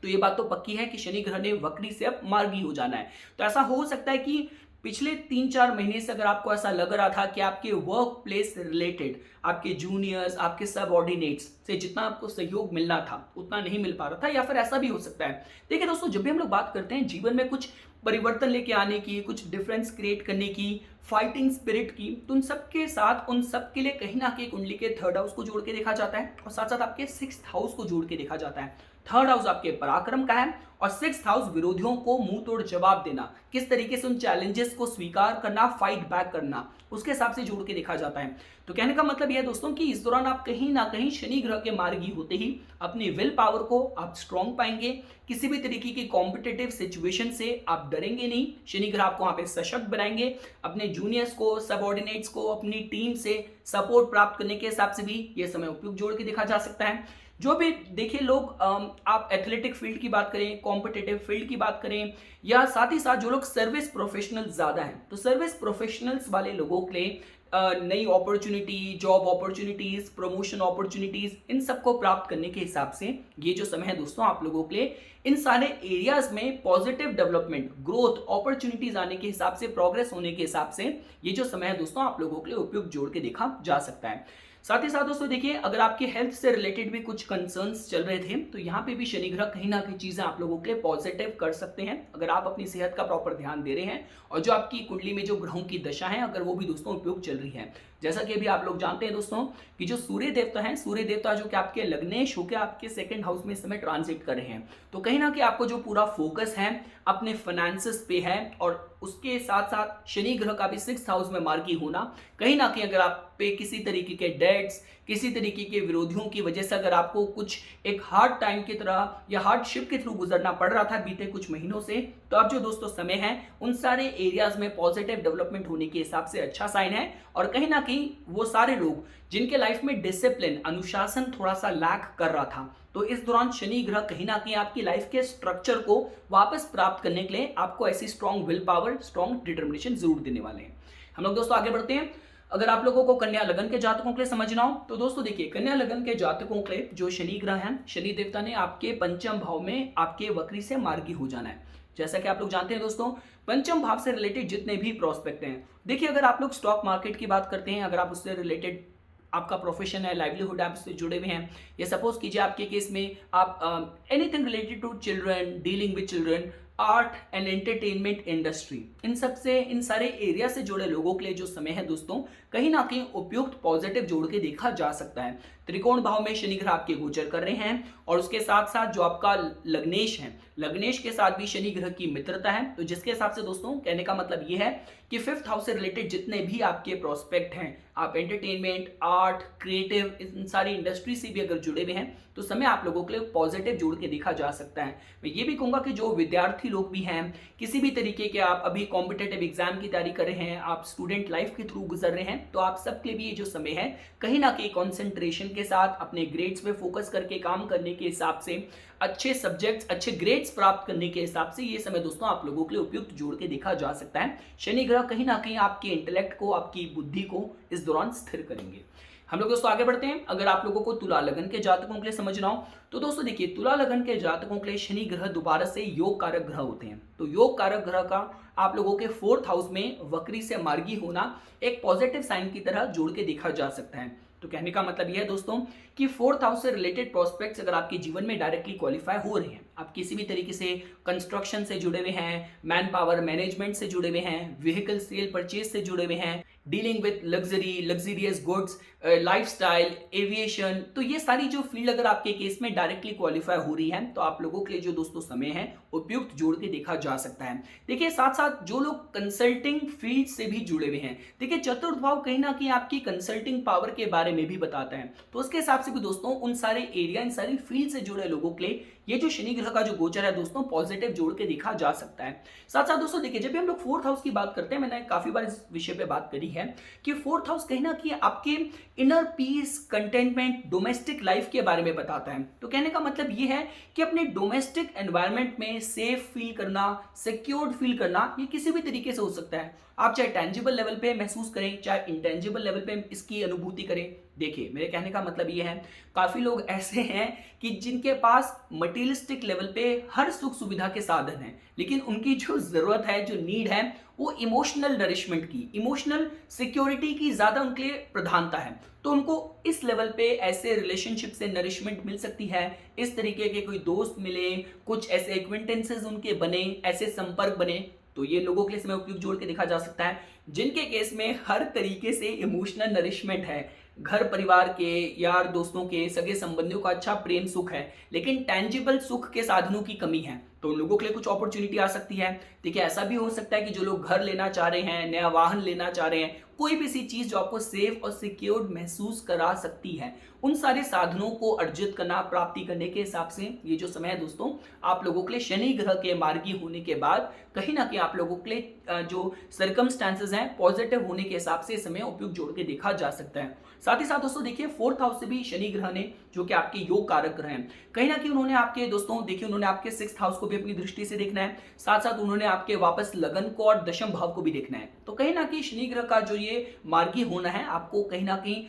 तो ये बात तो पक्की है कि शनि ग्रह ने वक्री से अब मार्गी हो जाना है। तो ऐसा हो सकता है कि पिछले 3-4 महीने से अगर आपको ऐसा लग रहा था कि आपके वर्क प्लेस रिलेटेड, आपके जूनियर्स, आपके सबऑर्डिनेट्स से जितना आपको सहयोग मिलना था उतना नहीं मिल पा रहा था, या फिर ऐसा भी हो सकता है। देखिए दोस्तों, जब भी हम लोग बात करते हैं जीवन में कुछ परिवर्तन लेके आने की, कुछ डिफरेंस क्रिएट करने की, फाइटिंग स्पिरिट की, तो उन सब के साथ उन सब के लिए कहीं ना कहीं कुंडली के 3rd हाउस को जोड़ के देखा जाता है, और साथ साथ आपके 6th हाउस को जोड़ के देखा जाता है। 3rd हाउस आपके पराक्रम का है, और 6th हाउस विरोधियों को मुंह तोड़ जवाब देना, किस तरीके से उन चैलेंजेस को स्वीकार करना, फाइट बैक करना, उसके हिसाब से जोड़ के देखा जाता है। तो कहने का मतलब यह दोस्तों कि इस दौरान आप कहीं ना कहीं शनि ग्रह के मार्गी होते ही अपनी विल पावर को आप स्ट्रॉन्ग पाएंगे। किसी भी तरीके की कॉम्पिटिटिव सिचुएशन से आप डरेंगे नहीं। शनि ग्रह आपको वहां पे सशक्त बनाएंगे। अपने जूनियर्स को, सबऑर्डिनेट्स को, अपनी टीम से सपोर्ट प्राप्त करने के हिसाब से भी यह समय उपयुक्त जोड़ के देखा जा सकता है। जो भी देखिए लोग, आप एथलेटिक फील्ड की बात करें, कॉम्पिटिटिव फील्ड की बात करें, या साथ ही साथ जो लोग सर्विस प्रोफेशनल ज्यादा हैं, तो सर्विस प्रोफेशनल्स वाले लोगों के लिए नई opportunity, job opportunities, promotion opportunities, इन सबको प्राप्त करने के हिसाब से ये जो समय है दोस्तों आप लोगों के लिए इन सारे एरियाज में पॉजिटिव डेवलपमेंट, ग्रोथ, अपॉर्चुनिटीज आने के हिसाब से, प्रोग्रेस होने के हिसाब से ये जो समय है दोस्तों आप लोगों के लिए उपयुक्त जोड़ के देखा जा सकता है। साथ ही साथ दोस्तों देखिए, अगर आपके हेल्थ से रिलेटेड भी कुछ कंसर्न्स चल रहे थे, तो यहाँ पे भी शनि ग्रह कहीं ना कहीं चीजें आप लोगों के लिए पॉजिटिव कर सकते हैं, अगर आप अपनी सेहत का प्रॉपर ध्यान दे रहे हैं, और जो आपकी कुंडली में जो ग्रहों की दशा है अगर वो भी दोस्तों उपयुक्त चल रही है। जैसा कि अभी आप लोग जानते हैं दोस्तों कि जो सूर्य देवता है, सूर्य देवता जो कि आपके लग्नेश होकर आपके 2nd हाउस में इस समय ट्रांजिट कर रहे हैं, तो कहीं ना कहीं आपको जो पूरा फोकस है अपने फाइनेंसेस पे है, और उसके साथ साथ शनि ग्रह का भी 6th हाउस में मार्गी होना, कहीं ना कहीं अगर आप पे किसी तरीके के डेट्स, किसी तरीके के विरोधियों की वजह से अगर आपको कुछ एक हार्ड टाइम की तरह या हार्डशिप के थ्रू गुजरना पड़ रहा था बीते कुछ महीनों से, तो अब जो दोस्तों समय है उन सारे एरियाज में पॉजिटिव डेवलपमेंट होने के हिसाब से अच्छा साइन है। और कहीं ना कहीं वो सारे लोग जिनके लाइफ में डिसिप्लिन, अनुशासन थोड़ा सा लैक कर रहा था, तो इस दौरान शनि ग्रह कहीं ना कहीं आपकी लाइफ के स्ट्रक्चर को वापस प्राप्त करने के लिए आपको ऐसी strong will power, strong determination जरूर देने वाले हैं। हम लोग दोस्तों आगे बढ़ते हैं। अगर आप लोगों को कन्या लगन के जातकों के लिए समझना हो, तो दोस्तों देखिए, कन्या लगन के जातकों के लिए जो शनि ग्रह है, शनि देवता ने आपके 5म भाव में आपके वक्री से मार्गी हो जाना है। जैसा कि आप लोग जानते हैं दोस्तों, 5म भाव से रिलेटेड जितने भी प्रोस्पेक्ट हैं, देखिए अगर आप लोग स्टॉक मार्केट की बात करते हैं, अगर आप उससे रिलेटेड आपका प्रोफेशन है, लाइवलीहुड आप उससे जुड़े हुए हैं, या सपोज कीजिए आपके केस में आप anything related to children, dealing with children, art and entertainment industry, इन सब से, इन सारे एरिया से जुड़े लोगों के लिए जो समय है दोस्तों कहीं ना कहीं उपयुक्त पॉजिटिव जोड़ के देखा जा सकता है। त्रिकोण भाव में शनि ग्रह आपके गोचर कर रहे हैं, और उसके साथ साथ जो आपका लग्नेश है, लग्नेश के साथ भी शनि ग्रह की मित्रता है, तो जिसके हिसाब से दोस्तों कहने का मतलब ये है कि 5th हाउस से रिलेटेड जितने भी आपके प्रोस्पेक्ट हैं, आप एंटरटेनमेंट, आर्ट, क्रिएटिव, इन सारी इंडस्ट्री से भी अगर जुड़े हुए हैं, तो समय आप लोगों के लिए पॉजिटिव जोड़ के देखा जा सकता है। मैं ये भी कहूंगा कि जो विद्यार्थी लोग भी हैं, किसी भी तरीके के आप अभी कॉम्पिटेटिव एग्जाम की तैयारी कर रहे हैं, आप स्टूडेंट लाइफ के थ्रू गुजर रहे हैं, तो आप सबके लिए भी ये जो समय है कहीं ना कहीं कॉन्सेंट्रेशन के के साथ अपने ग्रेड्स पे फोकस करके काम करने के हिसाब से, अच्छे सब्जेक्ट्स, अच्छे ग्रेड्स प्राप्त करने के हिसाब से ये समय दोस्तों आप लोगों के लिए उपयुक्त जोड़ के देखा जा सकता है। शनि ग्रह कहीं ना कहीं आपके इंटेलेक्ट को, आपकी बुद्धि को इस दौरान स्थिर करेंगे। हम लोग दोस्तों आगे बढ़ते हैं। अगर आप लोगों को तुला लगन के जातकों के लिए समझना हो तो दोस्तों देखिए, तुला लगन के जातकों के लिए शनि ग्रह दोबारा से योग कारक ग्रह होते हैं। तो योग कारक ग्रह का आप लोगों के 4th हाउस में वक्री से मार्गी होना एक पॉजिटिव साइन की तरह जोड़ के देखा जा सकता है। तो कहने का मतलब यह है दोस्तों कि 4th हाउस से रिलेटेड प्रोस्पेक्ट्स अगर आपके जीवन में डायरेक्टली क्वालिफाई हो रहे हैं, आप किसी भी तरीके से कंस्ट्रक्शन से जुड़े हुए हैं, मैन पावर मैनेजमेंट से जुड़े हुए हैं, व्हीकल सेल परचेज से जुड़े हुए हैं, dealing with luxury, luxurious goods, lifestyle, aviation, तो ये सारी जो फील्ड अगर आपके केस में डायरेक्टली क्वालिफाई हो रही है तो आप लोगों के लिए जो दोस्तों समय है उपयुक्त जोड़ के देखा जा सकता है। देखिए साथ साथ जो लोग कंसल्टिंग फील्ड से भी जुड़े हुए हैं, देखिए चतुर्थ भाव कहीं ना कहीं आपकी कंसल्टिंग पावर के बारे में भी बताता है। तो उसके हिसाब से भी दोस्तों उन सारे एरिया, इन सारी फील्ड से जुड़े लोगों के लिए ये जो शनि ग्रह का जो गोचर है दोस्तों पॉजिटिव जोड़ के देखा जा सकता है। साथ साथ दोस्तों देखिए, जब भी हम लोग 4th हाउस की बात करते हैं, मैंने काफी बार इस विषय पे बात करी है कि 4th हाउस कहीं ना कहीं आपके inner peace, contentment, domestic life के बारे में बताता है। तो कहने का मतलब ये है कि अपने डोमेस्टिक एनवायरनमेंट में सेफ फील करना, सिक्योर्ड फील करना, ये किसी भी तरीके से हो सकता है। आप चाहे टेंजिबल लेवल पे महसूस करें, चाहे इंटेंजिबल लेवल पे इसकी अनुभूति करें। देखिए मेरे कहने का मतलब ये है, काफी लोग ऐसे हैं कि जिनके पास मटेरियलिस्टिक लेवल पे हर सुख सुविधा के साधन हैं, लेकिन उनकी जो जरूरत है, जो नीड है, वो इमोशनल नरिशमेंट की, इमोशनल सिक्योरिटी की ज्यादा उनके लिए प्रधानता है। तो उनको इस लेवल पे ऐसे रिलेशनशिप से नरिशमेंट मिल सकती है, इस तरीके के कोई दोस्त मिले, कुछ ऐसे एक्विंटेंसेस उनके बने, ऐसे संपर्क बने, तो ये लोगों के लिए समय उपयुक्त जोड़ के देखा जा सकता है जिनके केस में हर तरीके से इमोशनल नरिशमेंट है, घर परिवार के, यार दोस्तों के, सगे संबंधियों का अच्छा प्रेम सुख है, लेकिन टेंजिबल सुख के साधनों की कमी है। तो उन लोगों के लिए कुछ अपॉर्चुनिटी आ सकती है। देखिए ऐसा भी हो सकता है कि जो लोग घर लेना चाह रहे हैं, नया वाहन लेना चाह रहे हैं, कोई भी सी चीज जो आपको सेफ और सिक्योर्ड महसूस करा सकती है, उन सारे साधनों को अर्जित करना, प्राप्ति करने के हिसाब से ये जो समय है दोस्तों आप लोगों के लिए शनि ग्रह के मार्गी होने के बाद कहीं ना कहीं आप लोगों के लिए जो सर्कमस्टांसेस हैं पॉजिटिव होने के हिसाब से समय उपयुक्त जोड़ के देखा जा सकता है। साथ ही साथ दोस्तों देखिए 4th हाउस से भी शनि ग्रह ने, जो कि आपके योग कारक ग्रह हैं, कहीं ना कहीं उन्होंने आपके दोस्तों देखिए उन्होंने आपके 6th हाउस को भी अपनी दृष्टि से देखना है, साथ साथ उन्होंने आपके वापस लगन को और दशम भाव को भी देखना है। तो कहीं ना कहीं शनि ग्रह का जो ये मार्गी होना है आपको कहीं ना कहीं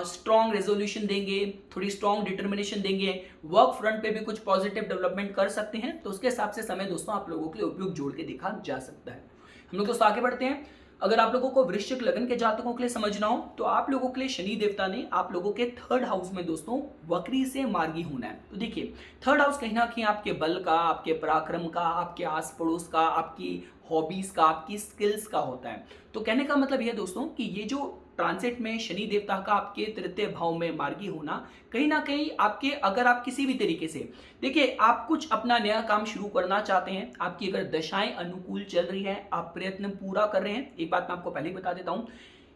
स्ट्रॉन्ग रेजोल्यूशन देंगे, थोड़ी स्ट्रॉन्ग डिटर्मिनेशन देंगे, वर्क फ्रंट पे भी कुछ पॉजिटिव डेवलपमेंट कर सकते हैं। तो उसके हिसाब से समय दोस्तों आप लोगों के लिए उपयुक्त जोड़ के देखा जा सकता है। हम लोग दोस्तों आगे बढ़ते हैं। अगर आप लोगों को वृश्चिक लगन के जातकों के लिए समझना हो तो आप लोगों के लिए शनि देवता ने आप लोगों के 3rd हाउस में दोस्तों वक्री से मार्गी होना है। तो देखिए 3rd हाउस कहीं ना कहीं आपके बल का, आपके पराक्रम का, आपके आस पड़ोस का, आपकी हॉबीज का, आपकी स्किल्स का होता है। तो कहने का मतलब यह दोस्तों कि ये जो ट्रांसिट में शनि देवता का आपके 3य भाव में मार्गी होना कहीं ना कहीं आपके, अगर आप किसी भी तरीके से देखिए आप कुछ अपना नया काम शुरू करना चाहते हैं, आपकी अगर दशाएं अनुकूल चल रही है, आप प्रयत्न पूरा कर रहे हैं। एक बात मैं आपको पहले ही बता देता हूं,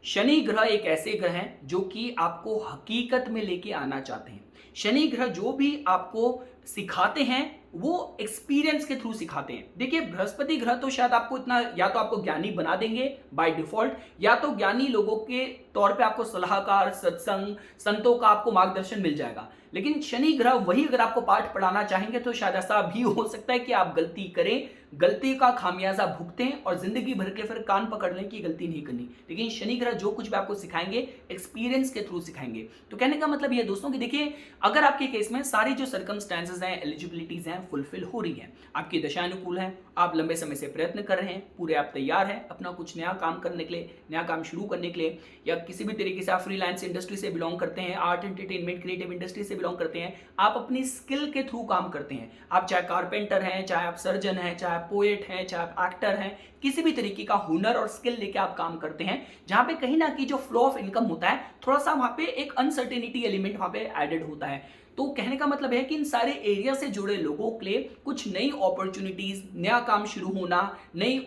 शनि ग्रह एक ऐसे ग्रह हैं जो कि आपको हकीकत में लेके आना चाहते हैं। शनि ग्रह जो भी आपको सिखाते हैं वो एक्सपीरियंस के थ्रू सिखाते हैं। देखिए बृहस्पति ग्रह तो शायद आपको इतना, या तो आपको ज्ञानी बना देंगे बाय डिफॉल्ट, या तो ज्ञानी लोगों के तौर पे आपको सलाहकार, सत्संग, संतों का आपको मार्गदर्शन मिल जाएगा। लेकिन शनि ग्रह वही अगर आपको पाठ पढ़ाना चाहेंगे तो शायद ऐसा भी हो सकता है कि आप गलती करें, गलती का खामियाजा भुगतें और जिंदगी भर के फिर कान पकड़ लें कि गलती नहीं करनी। लेकिन शनि ग्रह जो कुछ भी आपको सिखाएंगे एक्सपीरियंस के थ्रू सिखाएंगे। तो कहने का मतलब ये दोस्तों कि देखिए अगर आपके केस में सारी जो सर्कमस्टेंसेस हैं, एलिजिबिलिटीज हैं, फुलफिल हो रही है, आपकी दशा अनुकूल है, आप लंबे समय से प्रयत्न कर रहे हैं, पूरे आप तैयार हैं अपना कुछ नया काम करने के लिए, नया काम शुरू करने के लिए, या किसी भी तरीके से आप फ्रीलांस इंडस्ट्री से बिलोंग करते हैं, आर्ट एंटरटेनमेंट क्रिएटिव इंडस्ट्री से बिलोंग करते हैं, आप अपनी स्किल के थ्रू काम करते हैं, आप चाहे कारपेंटर हैं, चाहे आप सर्जन हैं, चाहे आप पोएट हैं, चाहे आप एक्टर हैं, किसी भी तरीके का हुनर और स्किल लेके आप काम करते हैं, जहां पे कहीं ना कहीं जो फ्लो ऑफ इनकम होता है थोड़ा सा वहां पे एक अनसर्टेनिटी एलिमेंट वहां पे एडेड होता है। तो कहने का मतलब है कि इन सारे एरिया से जुड़े लोगों के लिए कुछ नई अपॉर्चुनिटीज, नया काम शुरू होना, नई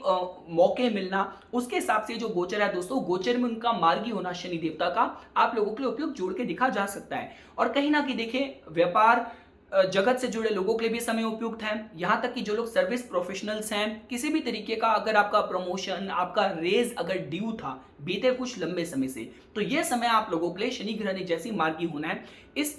मौके मिलना, उसके हिसाब से जो गोचर है दोस्तों, गोचर में उनका मार्गी होना शनि देवता का आप लोगों के लिए उपयुक्त जोड़ के दिखा जा सकता है। और कहीं ना कहीं देखिए व्यापार जगत से जुड़े लोगों के लिए भी समय उपयुक्त है। यहाँ तक कि जो लोग सर्विस प्रोफेशनल्स हैं, किसी भी तरीके का अगर आपका प्रमोशन, आपका रेज अगर ड्यू था बीते कुछ लंबे समय से, तो ये समय आप लोगों के लिए शनि ग्रह ने जैसी मार्गी होना है, इस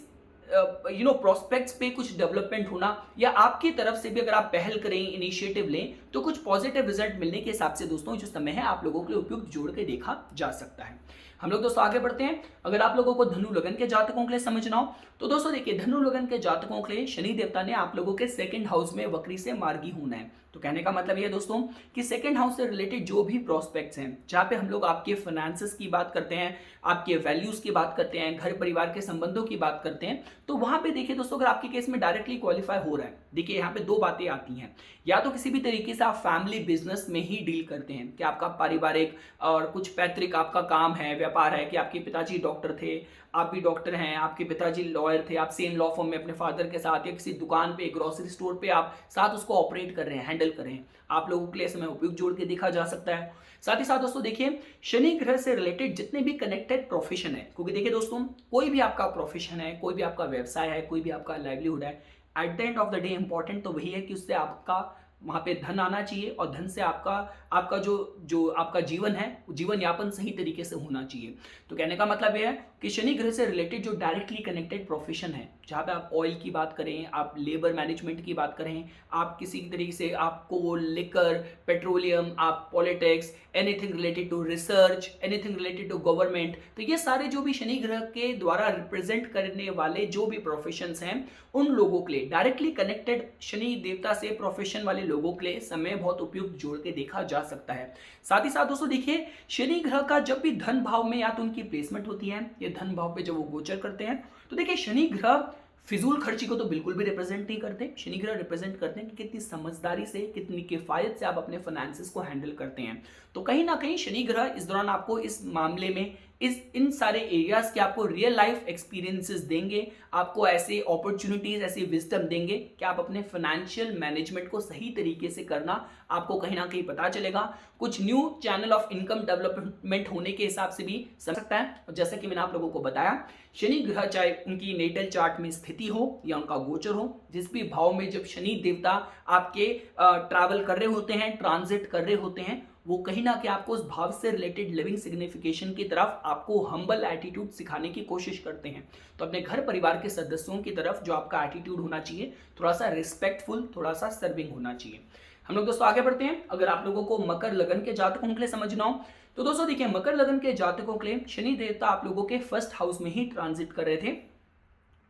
प्रोस्पेक्ट्स पे कुछ डेवलपमेंट होना, या आपकी तरफ से भी अगर आप पहल करें, इनिशिएटिव लें, तो कुछ पॉजिटिव रिजल्ट मिलने के हिसाब से दोस्तों जो समय है आप लोगों के लिए उपयुक्त जोड़ के देखा जा सकता है। हम लोग दोस्तों आगे बढ़ते हैं। अगर आप लोगों को धनु लगन के जातकों के लिए समझना हो तो दोस्तों देखिए, धनु लगन के जातकों के लिए शनि देवता ने आप लोगों के सेकंड हाउस में वक्री से मार्गी होना है। तो कहने का मतलब ये दोस्तों कि सेकंड हाउस से रिलेटेड जो भी प्रोस्पेक्ट्स हैं, जहां पे हम लोग आपके फाइनेंसेस की बात करते हैं, आपके वैल्यूज की बात करते हैं, घर परिवार के संबंधों की बात करते हैं, तो वहां पे देखिए दोस्तों, अगर आपके केस में डायरेक्टली क्वालिफाई हो रहा है, देखिए यहाँ पे दो बातें आती हैं। या तो किसी भी तरीके से आप फैमिली बिजनेस में ही डील करते हैं कि आपका पारिवारिक और कुछ पैतृक आपका काम है, व्यापार है, कि आपके पिताजी डॉक्टर थे, आप भी डॉक्टर हैं, आपके पिताजी लॉयर थे, आप सेम लॉ फर्म में अपने फादर के साथ या किसी दुकान पे, ग्रोसरी स्टोर पे आप साथ उसको ऑपरेट कर रहे हैं, हैंडल कर रहे हैं, आप लोगों के लिए समय उपयुक्त जोड़ के देखा जा सकता है। साथ ही साथ दोस्तों देखिए, शनि ग्रह से रिलेटेड जितने भी कनेक्टेड प्रोफेशन है, क्योंकि देखिए दोस्तों, कोई भी आपका प्रोफेशन है, कोई भी आपका व्यवसाय है, कोई भी आपका लाइवलीहुड है, at the end of the day important तो वही है कि उससे आपका वहां पे धन आना चाहिए, और धन से आपका आपका जो आपका जीवन है, जीवन यापन सही तरीके से होना चाहिए। तो कहने का मतलब यह है कि शनि ग्रह से रिलेटेड जो डायरेक्टली कनेक्टेड प्रोफेशन है, जहाँ पे आप ऑयल की बात करें, आप लेबर मैनेजमेंट की बात करें, आप किसी तरीके से आप कोल, लिकर, पेट्रोलियम, आप politics, anything related to research, anything related to government, तो ये सारे जो भी शनि ग्रह के द्वारा रिप्रेजेंट करने वाले जो भी प्रोफेशंस हैं, उन लोगों के लिए डायरेक्टली कनेक्टेड शनि देवता से प्रोफेशन वाले लोगों के लिए समय बहुत उपयुक्त जोड़ के देखा जा सकता है। साथ ही साथ दोस्तों देखिए, शनि ग्रह का जब भी धन भाव में या तो उनकी प्लेसमेंट होती है, ये धन भाव पे जब वो गोचर करते हैं, तो देखिए शनि ग्रह फिजूल खर्ची को तो बिल्कुल भी रिप्रेजेंट नहीं करते। शनि ग्रह रिप्रेजेंट करते हैं कि कितनी समझदारी से, कितनी किफायत से आप अपने फाइनेंसेस को हैंडल करते हैं। तो कहीं ना कहीं शनि ग्रह इस दौरान आपको इस मामले में इन सारे एरियाज के आपको रियल लाइफ एक्सपीरियंसेस देंगे, आपको ऐसे अपॉर्चुनिटीज, ऐसी विजडम देंगे कि आप अपने फाइनेंशियल मैनेजमेंट को सही तरीके से करना आपको कहीं ना कहीं पता चलेगा। कुछ new channel of income development होने के हिसाब से भी समझ सकता है। और जैसे कि मैंने आप लोगों को बताया, शनि ग्रह चाहे उनकी नेटल चार्ट में स्थिति हो या उनका गोचर हो, जिस भी भाव में जब शनि देवता आपके ट्रैवल कर रहे होते हैं, ट्रांजिट कर रहे होते हैं, वो कहीं ना कहीं आपको उस भाव से रिलेटेड लिविंग सिग्निफिकेशन की तरफ आपको हम्बल एटीट्यूड सिखाने की कोशिश करते हैं। तो अपने घर परिवार के सदस्यों की तरफ जो आपका एटीट्यूड होना चाहिए, थोड़ा सा रिस्पेक्टफुल, थोड़ा सा सर्विंग होना चाहिए। हम लोग दोस्तों आगे बढ़ते हैं। अगर आप लोगों को मकर लगन के जातकों के लिए समझना हो तो दोस्तों देखिए, मकर लगन के जातकों के लिए शनि देवता आप लोगों के फर्स्ट हाउस में ही ट्रांजिट कर रहे थे,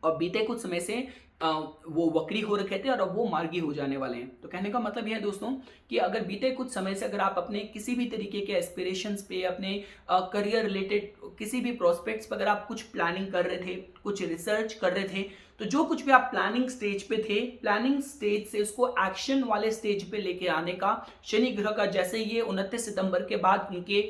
और बीते कुछ समय से वो वक्री हो रखे थे और अब वो मार्गी हो जाने वाले हैं। तो कहने का मतलब यह है दोस्तों कि अगर बीते कुछ समय से अगर आप अपने किसी भी तरीके के एस्पिरेशंस पे, अपने करियर रिलेटेड किसी भी प्रोस्पेक्ट्स पर अगर आप कुछ प्लानिंग कर रहे थे, कुछ रिसर्च कर रहे थे, तो जो कुछ भी आप प्लानिंग स्टेज पे थे, प्लानिंग स्टेज से उसको एक्शन वाले स्टेज पे लेके आने का शनि ग्रह का जैसे ये 29 सितंबर के बाद उनके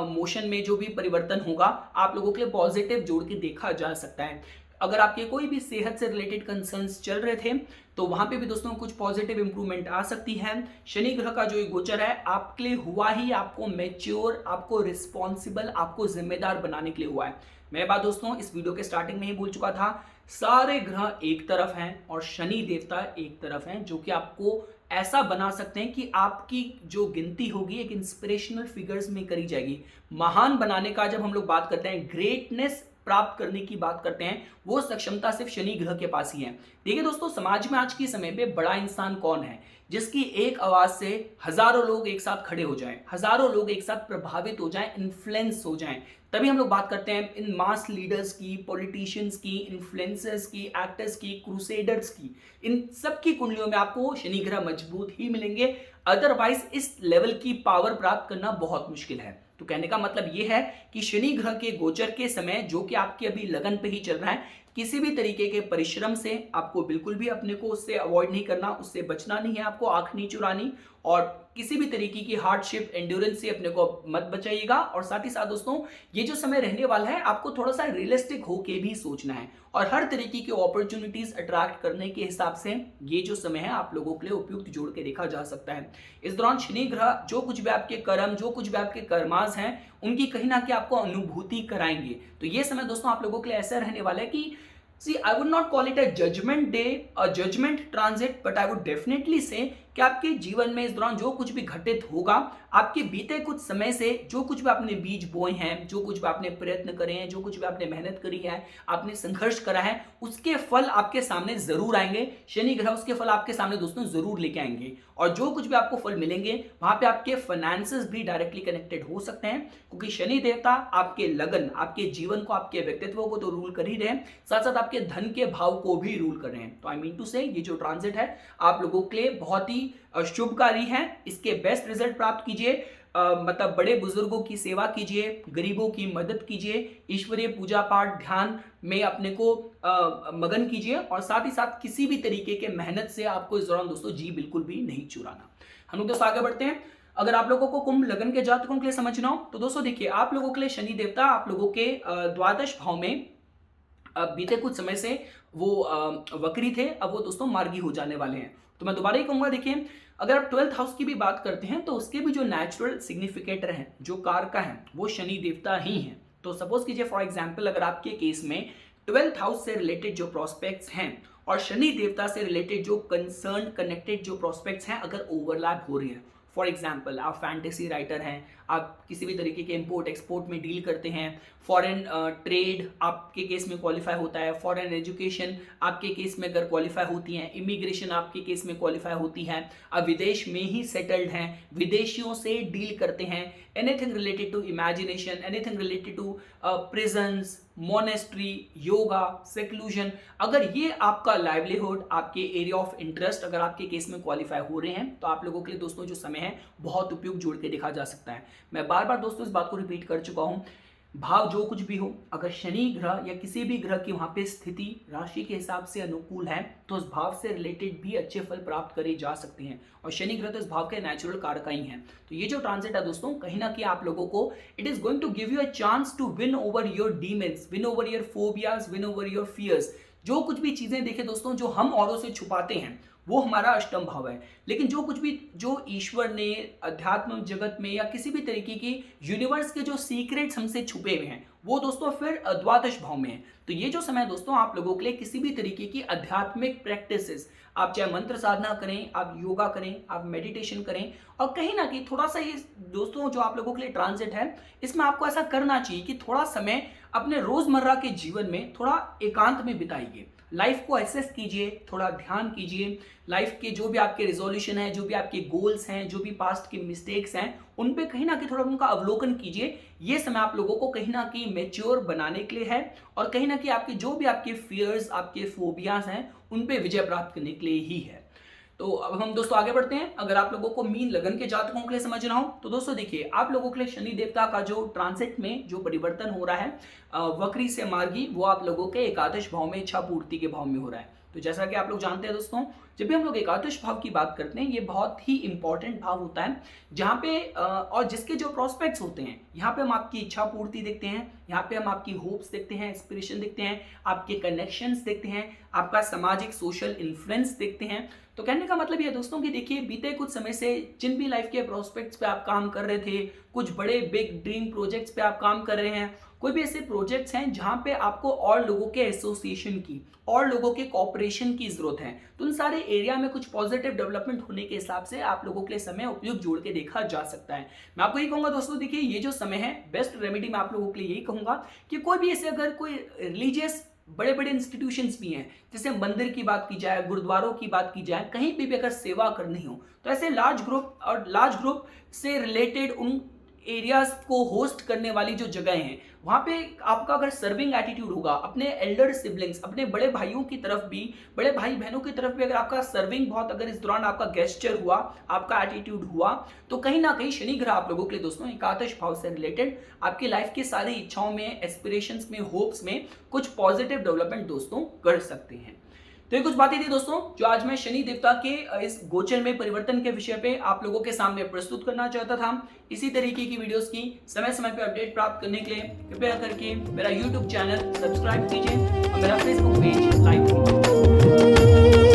मोशन में जो भी परिवर्तन होगा, आप लोगों के लिए पॉजिटिव जोड़ के देखा जा सकता है। अगर आपके कोई भी सेहत से रिलेटेड कंसर्न्स चल रहे थे तो वहां पे भी दोस्तों कुछ पॉजिटिव इंप्रूवमेंट आ सकती है। शनि ग्रह का जो ये गोचर है आपके लिए हुआ ही आपको मैच्योर, आपको रिस्पॉन्सिबल, आपको जिम्मेदार बनाने के लिए हुआ है। मैं बात दोस्तों इस वीडियो के स्टार्टिंग में ही बोल चुका था, सारे ग्रह एक तरफ हैं और शनि देवता एक तरफ हैं, जो कि आपको ऐसा बना सकते हैं कि आपकी जो गिनती होगी एक इंस्पिरेशनल फिगर्स में करी जाएगी। महान बनाने का जब हम लोग बात करते हैं, ग्रेटनेस प्राप्त करने की बात करते हैं, वो सक्षमता सिर्फ शनि ग्रह के पास ही है। देखिए दोस्तों, समाज में आज के समय पे बड़ा इंसान कौन है जिसकी एक आवाज से हजारों लोग एक साथ खड़े हो जाएं, हजारों लोग एक साथ प्रभावित हो जाएं, इन्फ्लुएंस हो जाएं। तभी हम लोग बात करते हैं इन मास लीडर्स की, पॉलिटिशियंस की, इन्फ्लुएंसर्स की, एक्टर्स की, क्रूसेडर्स की। इन सब की कुंडलियों में आपको शनि ग्रह मजबूत ही मिलेंगे, अदरवाइज इस लेवल की पावर प्राप्त करना बहुत मुश्किल है। तो कहने का मतलब यह है कि शनि ग्रह के गोचर के समय, जो कि आपके अभी लगन पे ही चल रहा है, किसी भी तरीके के परिश्रम से आपको बिल्कुल भी अपने को उससे अवॉइड नहीं करना, उससे बचना नहीं है, आपको आंख नहीं चुरानी, और किसी भी तरीके की हार्डशिप, एंड्योरेंस से अपने को मत बचाइएगा। और साथ ही साथ दोस्तों, ये जो समय रहने वाला है आपको थोड़ा सा रियलिस्टिक होके भी सोचना है और हर तरीके की अपॉर्चुनिटीज अट्रैक्ट करने के हिसाब से ये जो समय है आप लोगों के लिए उपयुक्त जोड़ के देखा जा सकता है। इस दौरान शनि ग्रह जो कुछ भी आपके कर्म, जो कुछ भी आपके कर्मास हैं, उनकी कहीं ना कहीं आपको अनुभूति कराएंगे। तो ये समय दोस्तों आप लोगों के लिए ऐसा रहने वाला है कि See, I would not call it a judgment day, a judgment transit, but I would definitely say कि आपके जीवन में इस दौरान जो कुछ भी घटित होगा, आपके बीते कुछ समय से जो कुछ भी आपने बीज बोए हैं, जो कुछ भी आपने प्रयत्न करे हैं, जो कुछ भी आपने मेहनत करी है, आपने संघर्ष करा है, उसके फल आपके सामने जरूर आएंगे। शनि ग्रह उसके फल आपके सामने दोस्तों जरूर लेके आएंगे, और जो कुछ भी आपको फल मिलेंगे वहां पे आपके फाइनेंसेस भी डायरेक्टली कनेक्टेड हो सकते हैं, क्योंकि शनि देवता आपके लगन, आपके जीवन को, आपके व्यक्तित्व को तो रूल कर ही रहे हैं, साथ साथ आपके धन के भाव को भी रूल कर रहे हैं। तो आई मीन टू से ये जो ट्रांजिट है आप लोगों के लिए बहुत ही शुभकारी है। इसके बेस्ट रिजल्ट प्राप्त कीजिए, मतलब बड़े बुजुर्गों की सेवा कीजिए, गरीबों की मदद कीजिए, ईश्वरीय पूजा पाठ ध्यान में अपने को मगन कीजिए, और साथ ही साथ किसी भी तरीके के मेहनत से आपको इस दौरान दोस्तों जी बिल्कुल भी नहीं चुराना। हम लोग दोस्तों आगे बढ़ते हैं। अगर आप लोगों को कुंभ लगन के जातकों के लिए समझना हो तो दोस्तों देखिए, आप लोगों के लिए शनि देवता आप लोगों के द्वादश भाव में बीते कुछ समय से वो वक्री थे, अब वो दोस्तों मार्गी हो जाने वाले हैं। तो मैं दोबारा ही कहूंगा, देखिए अगर आप 12th हाउस की भी बात करते हैं तो उसके भी जो नेचुरल सिग्निफिकेटर हैं, जो कारका हैं, वो शनि देवता ही हैं। तो सपोज कीजिए फॉर एग्जांपल, अगर आपके केस में 12th हाउस से रिलेटेड जो प्रोस्पेक्ट्स हैं और शनि देवता से रिलेटेड जो कंसर्न कनेक्टेड जो प्रोस्पेक्ट्स हैं अगर ओवरलैप हो रही है, फॉर एग्जाम्पल आप फैंटेसी राइटर हैं, आप किसी भी तरीके के इंपोर्ट एक्सपोर्ट में डील करते हैं, फॉरेन ट्रेड आपके केस में क्वालिफाई होता है, फॉरेन एजुकेशन आपके केस में अगर क्वालिफाई होती हैं, इमिग्रेशन आपके केस में क्वालिफाई होती है, आप विदेश में ही सेटल्ड हैं, विदेशियों से डील करते हैं, anything related to imagination, anything related to prisons, monastery, yoga, seclusion, अगर ये आपका लाइवलीहुड, आपके एरिया ऑफ इंटरेस्ट अगर आपके केस में क्वालिफाई हो रहे हैं तो आप लोगों के लिए दोस्तों जो समय है बहुत उपयुक्त जोड़ के देखा जा सकता है। मैं बार बार दोस्तों इस बात को रिपीट कर चुका हूं, भाव जो कुछ भी हो, अगर शनि ग्रह या किसी भी ग्रह की वहां पे स्थिति राशि के हिसाब से अनुकूल है तो उस भाव से रिलेटेड भी अच्छे फल प्राप्त करे जा सकते हैं, और शनि ग्रह तो इस भाव के नेचुरल कारक ही हैं। तो ये जो ट्रांजिट है दोस्तों, कहीं ना कहीं आप लोगों को it is going to give you a chance to win over your demons, win over your phobias, win over your fears. जो कुछ भी चीजें देखे दोस्तों जो हम औरों से छुपाते हैं वो हमारा अष्टम भाव है, लेकिन जो कुछ भी जो ईश्वर ने अध्यात्म जगत में या किसी भी तरीके की यूनिवर्स के जो सीक्रेट्स हमसे छुपे हुए हैं वो दोस्तों फिर द्वादश भाव में है। तो ये जो समय दोस्तों आप लोगों के लिए किसी भी तरीके की आध्यात्मिक प्रैक्टिसेस, आप चाहे मंत्र साधना करें, आप योगा करें, आप मेडिटेशन करें, और कहीं ना कहीं थोड़ा सा ये दोस्तों जो आप लोगों के लिए ट्रांजिट है इसमें आपको ऐसा करना चाहिए कि थोड़ा समय अपने रोजमर्रा के जीवन में थोड़ा एकांत में बिताइए, लाइफ को एसेस कीजिए, थोड़ा ध्यान कीजिए, लाइफ के जो भी आपके रिजोल्यूशन है, जो भी आपके गोल्स हैं, जो भी पास्ट के मिस्टेक्स हैं, उन पे कहीं ना कहीं थोड़ा उनका अवलोकन कीजिए। ये समय आप लोगों को कहीं ना कहीं मैच्योर बनाने के लिए है, और कहीं ना कहीं आपके जो भी आपके फियर्स, आपके फोबियाज हैं उन पे विजय प्राप्त करने के लिए ही है। तो अब हम दोस्तों आगे बढ़ते हैं। अगर आप लोगों को मीन लगन के जातकों के लिए समझना हो तो दोस्तों देखिए, आप लोगों के लिए शनि देवता का जो ट्रांसिट में जो परिवर्तन हो रहा है वक्री से मार्गी, वो आप लोगों के एकादश भाव में इच्छा पूर्ति के भाव में हो रहा है। तो जैसा कि आप लोग जानते हैं दोस्तों, जब भी हम लोग एकादश भाव की बात करते हैं ये बहुत ही इंपॉर्टेंट भाव होता है, जहाँ पे और जिसके जो प्रोस्पेक्ट्स होते हैं, यहाँ पे हम आपकी इच्छा पूर्ति देखते हैं, यहाँ पे हम आपकी होप्स देखते हैं, इंस्पिरेशन देखते हैं, आपके कनेक्शंस देखते हैं, आपका सामाजिक सोशल इन्फ्लुएंस देखते हैं। तो कहने का मतलब ये दोस्तों कि देखिए, बीते कुछ समय से जिन भी लाइफ के प्रोस्पेक्ट्स पे आप काम कर रहे थे, कुछ बड़े बिग ड्रीम प्रोजेक्ट्स पे आप काम कर रहे हैं, कोई भी ऐसे प्रोजेक्ट्स हैं जहां पे आपको और लोगों के एसोसिएशन की, और लोगों के कॉपरेशन की जरूरत है, तो उन सारे एरिया में कुछ पॉजिटिव डेवलपमेंट होने के हिसाब से आप लोगों के लिए समय उपयुक्त जोड़ के देखा जा सकता है। मैं आपको ये कहूंगा दोस्तों, देखिए ये जो समय है, बेस्ट रेमेडी मैं आप लोगों के लिए यही कहूंगा कि कोई भी ऐसे अगर कोई रिलीजियस बड़े बड़े इंस्टीट्यूशंस भी हैं, जैसे मंदिर की बात की जाए, गुरुद्वारों की बात की जाए, कहीं भी अगर सेवा करनी हो तो ऐसे लार्ज ग्रुप से रिलेटेड उन एरियाज को होस्ट करने वाली जो जगह हैं, वहां पे आपका अगर सर्विंग एटीट्यूड होगा, अपने एल्डर सिबलिंग्स, अपने बड़े भाइयों की तरफ भी, बड़े भाई बहनों की तरफ भी अगर आपका सर्विंग बहुत, अगर इस दौरान आपका गेस्चर हुआ, आपका एटीट्यूड हुआ, तो कहीं ना कहीं शनि ग्रह आप लोगों के लिए दोस्तों एकादश भाव से रिलेटेड आपकी लाइफ की सारी इच्छाओं में, एस्पिरेशंस में, होप्स में कुछ पॉजिटिव डेवलपमेंट दोस्तों कर सकते हैं। तो ये कुछ बातें थी दोस्तों जो आज मैं शनि देवता के इस गोचर में परिवर्तन के विषय पे आप लोगों के सामने प्रस्तुत करना चाहता था। इसी तरीके की वीडियोस की समय समय पे अपडेट प्राप्त करने के लिए कृपया करके मेरा YouTube चैनल सब्सक्राइब कीजिए और मेरा Facebook पेज लाइक कीजिए।